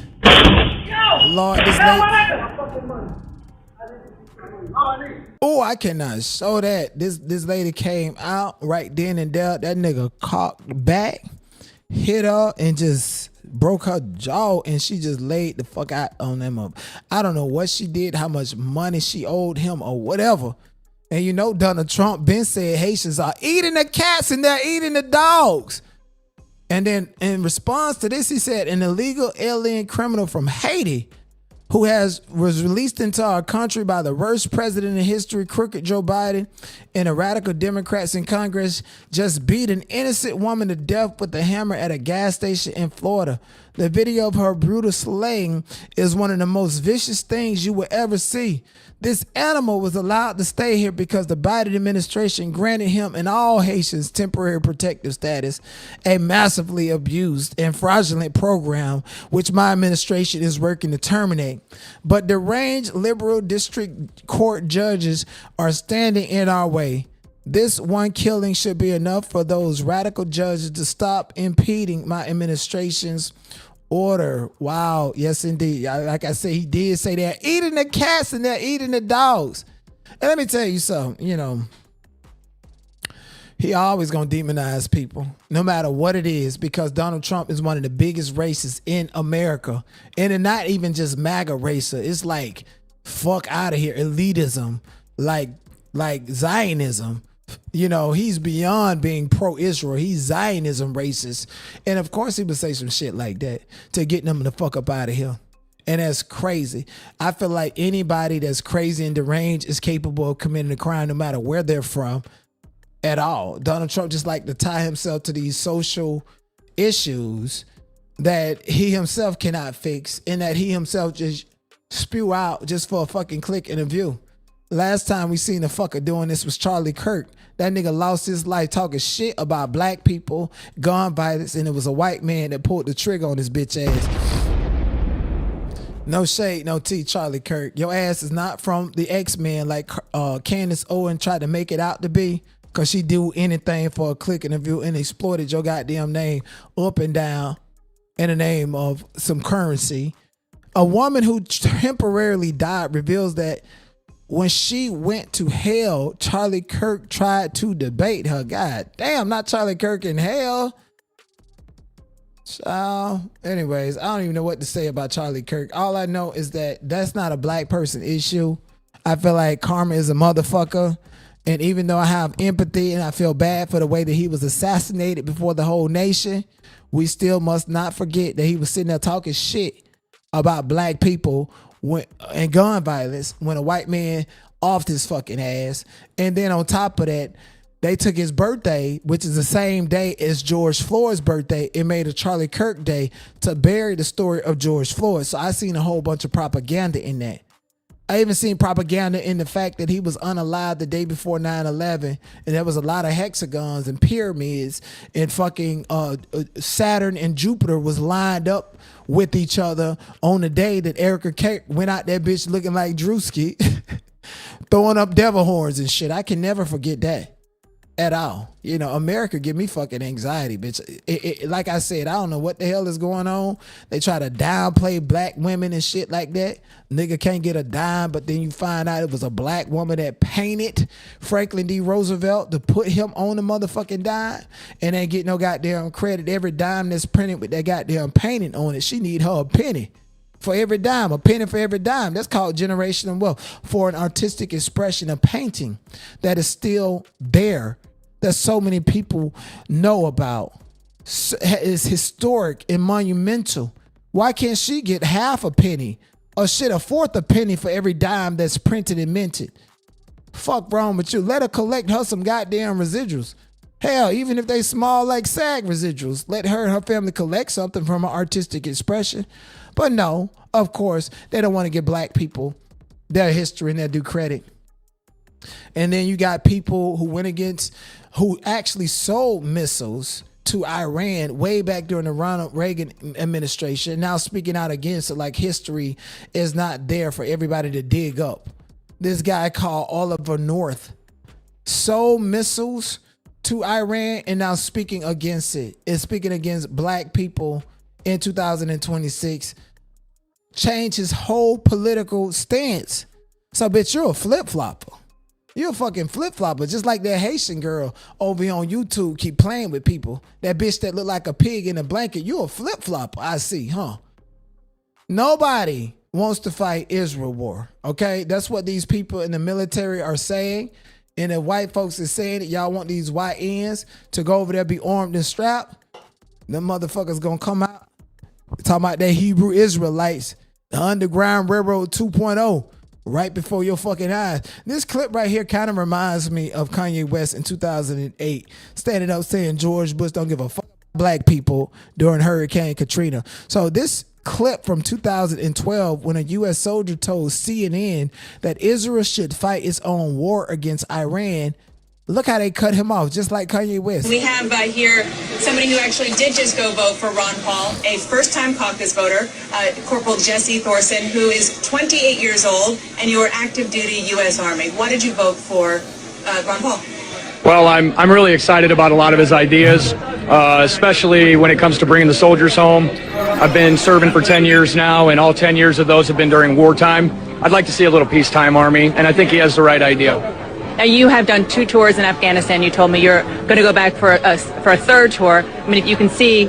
Lord, this lady. Oh, I cannot show that. This lady came out right then and there. That nigga cocked back, hit her, and just broke her jaw, and she just laid the fuck out on them up. I don't know what she did, how much money she owed him or whatever. And you know, Donald Trump been said Haitians are eating the cats and they're eating the dogs. And then in response to this, he said an illegal alien criminal from Haiti who was released into our country by the worst president in history, crooked Joe Biden, and the radical Democrats in Congress just beat an innocent woman to death with a hammer at a gas station in Florida. The video of her brutal slaying is one of the most vicious things you will ever see. This animal was allowed to stay here because the Biden administration granted him and all Haitians temporary protective status, a massively abused and fraudulent program which my administration is working to terminate. But deranged liberal district court judges are standing in our way. This one killing should be enough for those radical judges to stop impeding my administration's order. Wow. Yes, indeed. Like I said, he did say they're eating the cats and they're eating the dogs. And let me tell you something, you know, he always gonna demonize people, no matter what it is, because Donald Trump is one of the biggest racists in America. And it's not even just MAGA racist. It's like, fuck out of here, elitism, like Zionism. You know, he's beyond being pro-Israel. He's Zionism racist. And of course he would say some shit like that to get them the fuck up out of here. And that's crazy. I feel like anybody that's crazy and deranged is capable of committing a crime no matter where they're from at all. Donald Trump just like to tie himself to these social issues that he himself cannot fix and that he himself just spew out just for a fucking click and a view. Last time we seen a fucker doing this was Charlie Kirk. That nigga lost his life talking shit about black people, gun violence, and it was a white man that pulled the trigger on his bitch ass. No shade, no tea, Charlie Kirk. Your ass is not from the X-Men like Candace Owen tried to make it out to be, because she do anything for a click and a view and exploited your goddamn name up and down in the name of some currency. A woman who temporarily died reveals that when she went to hell, Charlie Kirk tried to debate her. God damn, not Charlie Kirk in hell. So, anyways, I don't even know what to say about Charlie Kirk. All I know is that that's not a black person issue. I feel like karma is a motherfucker. And even though I have empathy and I feel bad for the way that he was assassinated before the whole nation, we still must not forget that he was sitting there talking shit about black people and gun violence when a white man offed his fucking ass. And then on top of that, they took his birthday, which is the same day as George Floyd's birthday, and made a Charlie Kirk Day to bury the story of George Floyd. So I seen a whole bunch of propaganda in that. I even seen propaganda in the fact that he was unalive the day before 9/11, and there was a lot of hexagons and pyramids, and fucking Saturn and Jupiter was lined up with each other on the day that Erica K went out that bitch looking like Drewski, throwing up devil horns and shit. I can never forget that at all. You know, America give me fucking anxiety, bitch. Like I said, I don't know what the hell is going on. They try to downplay black women and shit like that. Nigga can't get a dime, but then you find out it was a black woman that painted Franklin D. Roosevelt to put him on the motherfucking dime, and ain't get no goddamn credit. Every dime that's printed with that goddamn painting on it, she need her a penny for every dime, a penny for every dime. That's called generational wealth for an artistic expression of painting that is still there, that so many people know about, is historic and monumental. Why can't she get half a penny or shit, a fourth a penny for every dime that's printed and minted? Fuck wrong with you? Let her collect her some goddamn residuals. Hell, even if they small like SAG residuals, let her and her family collect something from her artistic expression. But no, of course, they don't want to give black people their history and their due credit. And then you got people who went against, who actually sold missiles to Iran way back during the Ronald Reagan administration, now speaking out against it like history is not there for everybody to dig up. This guy called Oliver North sold missiles to Iran and now speaking against it. Is speaking against black people in 2026. Change his whole political stance. So bitch, you're a flip-flopper. You're a fucking flip-flopper, just like that Haitian girl over here on YouTube keep playing with people. That bitch that look like a pig in a blanket. You're a flip-flopper, I see, huh? Nobody wants to fight Israel war, okay? That's what these people in the military are saying. And the white folks are saying that y'all want these white ends to go over there, be armed and strapped. Them motherfuckers gonna come out talking about that Hebrew Israelites, the Underground Railroad 2.0. right before your fucking eyes. This clip right here kind of reminds me of Kanye West in 2008, standing up saying George Bush don't give a fuck about black people during Hurricane Katrina. So this clip from 2012, when a U.S. soldier told CNN that Israel should fight its own war against Iran, look how they cut him off, just like Kanye West. We have here somebody who actually did just go vote for Ron Paul, a first-time caucus voter, Corporal Jesse Thorson, who is 28 years old, and you are active duty U.S. Army. Why did you vote for Ron Paul? Well, I'm really excited about a lot of his ideas, especially when it comes to bringing the soldiers home. I've been serving for 10 years now, and all 10 years of those have been during wartime. I'd like to see a little peacetime army, and I think he has the right idea. Now, you have done 2 tours in Afghanistan. You told me you're going to go back for a 3rd tour. I mean, if you can see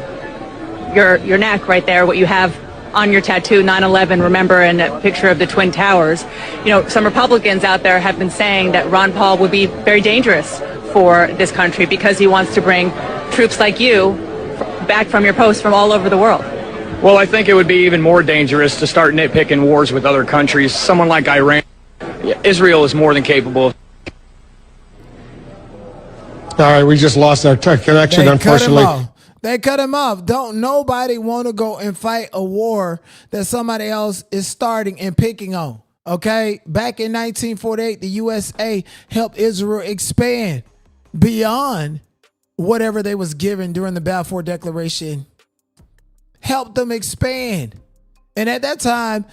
your neck right there, what you have on your tattoo, 9/11, remember, and a picture of the Twin Towers. You know, some Republicans out there have been saying that Ron Paul would be very dangerous for this country because he wants to bring troops like you back from your post from all over the world. Well, I think it would be even more dangerous to start nitpicking wars with other countries. Someone like Iran, Israel is more than capable of. All right, we just lost our connection, unfortunately. They cut him off. Don't nobody want to go and fight a war that somebody else is starting and picking on. Okay? Back in 1948, the USA helped Israel expand beyond whatever they was given during the Balfour Declaration. Helped them expand. And at that time,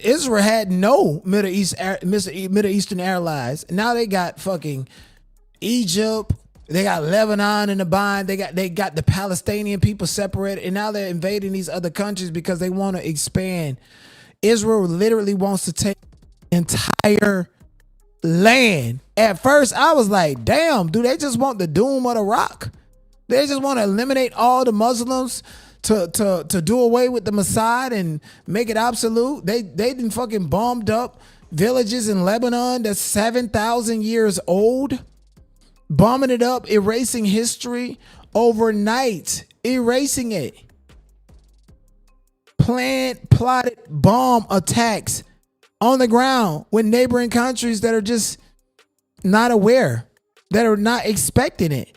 Israel had no Middle Eastern allies. Now they got fucking Egypt. They got Lebanon in the bind. They got the Palestinian people separated, and now they're invading these other countries because they want to expand. Israel literally wants to take entire land. At first, I was like, damn, do they just want the doom of the rock? They just want to eliminate all the Muslims to do away with the Mossad and make it absolute. They done fucking bombed up villages in Lebanon that's 7,000 years old. Bombing it up, erasing history overnight, erasing it. Plotted bomb attacks on the ground with neighboring countries that are just not aware, that are not expecting it.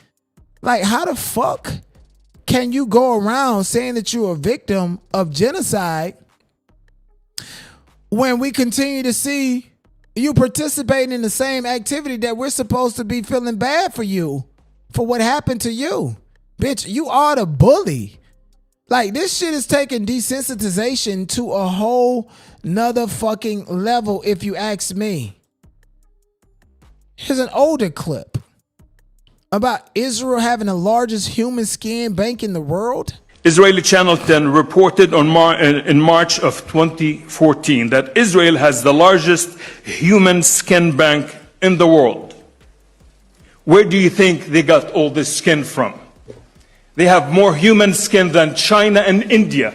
Like, how the fuck can you go around saying that you're a victim of genocide when we continue to see you participating in the same activity that we're supposed to be feeling bad for you, for what happened to you? Bitch, you are the bully. Like, this shit is taking desensitization to a whole nother fucking level, if you ask me. Here's an older clip about Israel having the largest human skin bank in the world. Israeli Channel 10 reported in March of 2014 that Israel has the largest human skin bank in the world. Where do you think they got all this skin from? They have more human skin than China and India.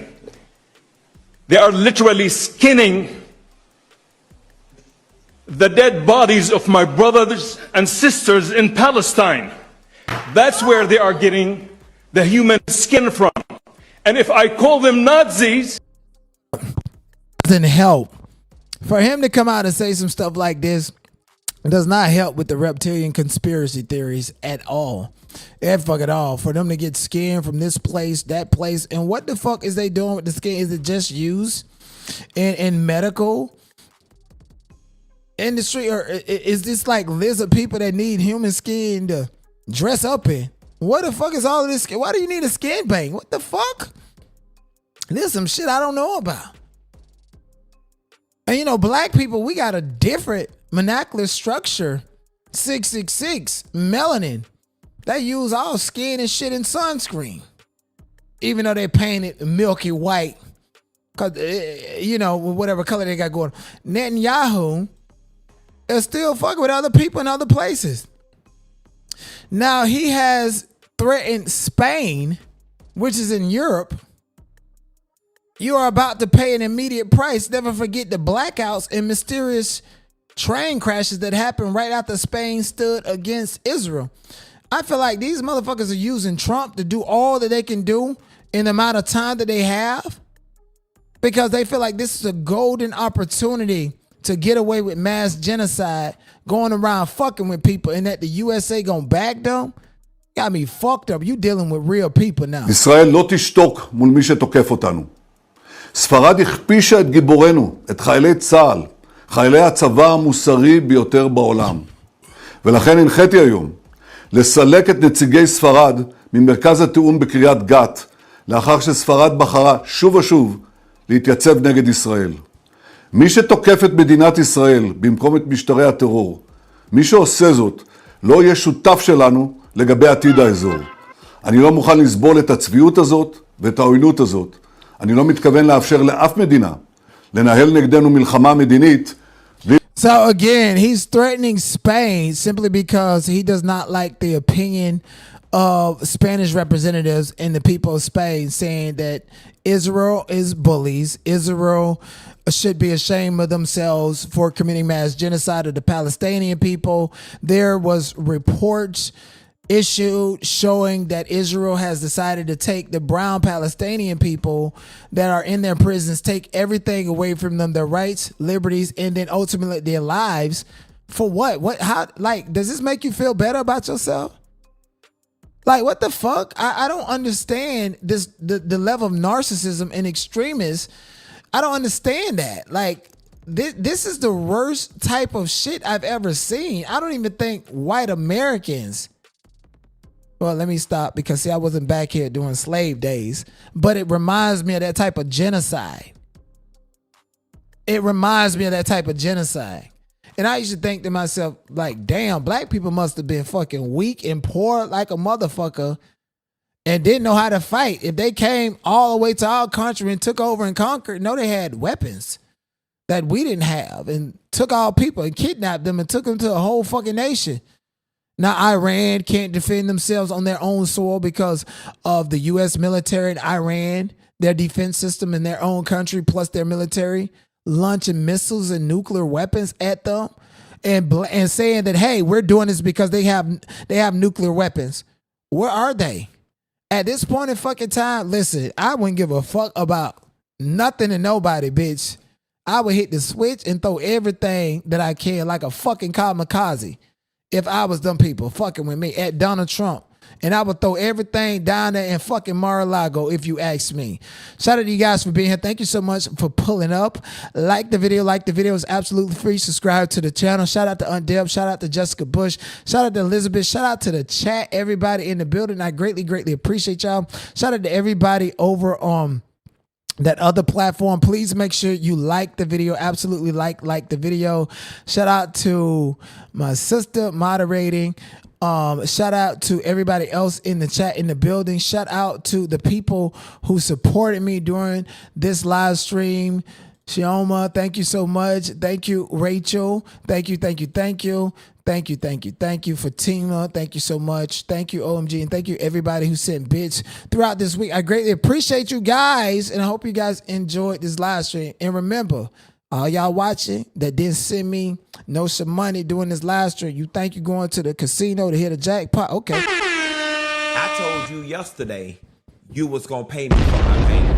They are literally skinning the dead bodies of my brothers and sisters in Palestine. That's where they are getting the human skin from. And if I call them Nazis, doesn't help. For him to come out and say some stuff like this does not help with the reptilian conspiracy theories at all. At fuck at all. For them to get skin from this place, that place, and what the fuck is they doing with the skin? Is it just used in medical industry, or is this like lizard people that need human skin to dress up in? What the fuck is all of this? Why do you need a skin bank? What the fuck? This is some shit I don't know about. And you know, black people, we got a different molecular structure. 666, melanin. They use all skin and shit in sunscreen. Even though they paint it milky white. Cause, you know, whatever color they got going. Netanyahu is still fucking with other people in other places. Now, he has threatened Spain, which is in Europe. You are about to pay an immediate price. Never forget the blackouts and mysterious train crashes that happened right after Spain stood against Israel. I feel like these motherfuckers are using Trump to do all that they can do in the amount of time that they have, because they feel like this is a golden opportunity to get away with mass genocide, going around fucking with people, and that the USA gonna back them. Got me fucked up. You dealing with real people now. ישראל לא תשתוק מול מי שתוקף אותנו. ספרד הכפישה את גיבורנו, את חיילי צה"ל, חיילי הצבא המוסרי ביותר בעולם. ולכן הנחיתי היום לסלק את נציגי ספרד ממרכז התיאום בקריית גת, לאחר שספרד בחרה שוב ושוב להתייצב נגד ישראל. מי שתוקף את מדינת ישראל במקום את משטרי הטרור, מי שעושה זאת לא יהיה שותף שלנו לגבי עתיד האזור. אני לא מוכן לסבול את הצביעות הזאת ואת העוינות הזאת. אני לא מתכוון לאפשר לאף מדינה לנהל נגדנו מלחמה מדינית. So again, he's threatening Spain simply because he does not like the opinion of Spanish representatives and the people of Spain, saying that Israel is bullies. Israel should be ashamed of themselves for committing mass genocide of the Palestinian people. There was reports issued showing that Israel has decided to take the brown Palestinian people that are in their prisons, take everything away from them, their rights, liberties, and then ultimately their lives. For what? What? How? Like, does this make you feel better about yourself? Like, what the fuck? I don't understand this, the level of narcissism and extremists. I don't understand that. Like, this is the worst type of shit I've ever seen. I don't even think white Americans. Well, let me stop because, see, I wasn't back here doing slave days, but it reminds me of that type of genocide. It reminds me of that type of genocide. And I used to think to myself, like, damn, black people must have been fucking weak and poor like a motherfucker and didn't know how to fight. If they came all the way to our country and took over and conquered, no, they had weapons that we didn't have and took our people and kidnapped them and took them to a whole fucking nation. Now, Iran can't defend themselves on their own soil because of the U.S. military in Iran, their defense system in their own country, plus their military, launching missiles and nuclear weapons at them and saying that, hey, we're doing this because they have nuclear weapons. Where are they? At this point in fucking time, listen, I wouldn't give a fuck about nothing and nobody, bitch. I would hit the switch and throw everything that I can like a fucking kamikaze. If I was them people fucking with me at Donald Trump, and I would throw everything down there in fucking Mar-a-Lago if you ask me. Shout out to you guys for being here. Thank you so much for pulling up. Like the video. It's absolutely free. Subscribe to the channel. Shout out to Undeb. Shout out to Jessica Bush. Shout out to Elizabeth. Shout out to the chat. Everybody in the building. I greatly, greatly appreciate y'all. Shout out to everybody over on that other platform. Please make sure you like the video. Absolutely like the video. Shout out to my sister moderating. Shout out to everybody else in the chat, in the building. Shout out to the people who supported me during this live stream. Shioma, thank you so much. Thank you, Rachel. Thank you. Fatima, thank you so much. Thank you, OMG, and thank you everybody who sent bits throughout this week. I greatly appreciate you guys, and I hope you guys enjoyed this live stream. And remember, all y'all watching that didn't send me some money during this live stream, you think you're going to the casino to hit a jackpot? Okay. I told you yesterday you was gonna pay me for my payment.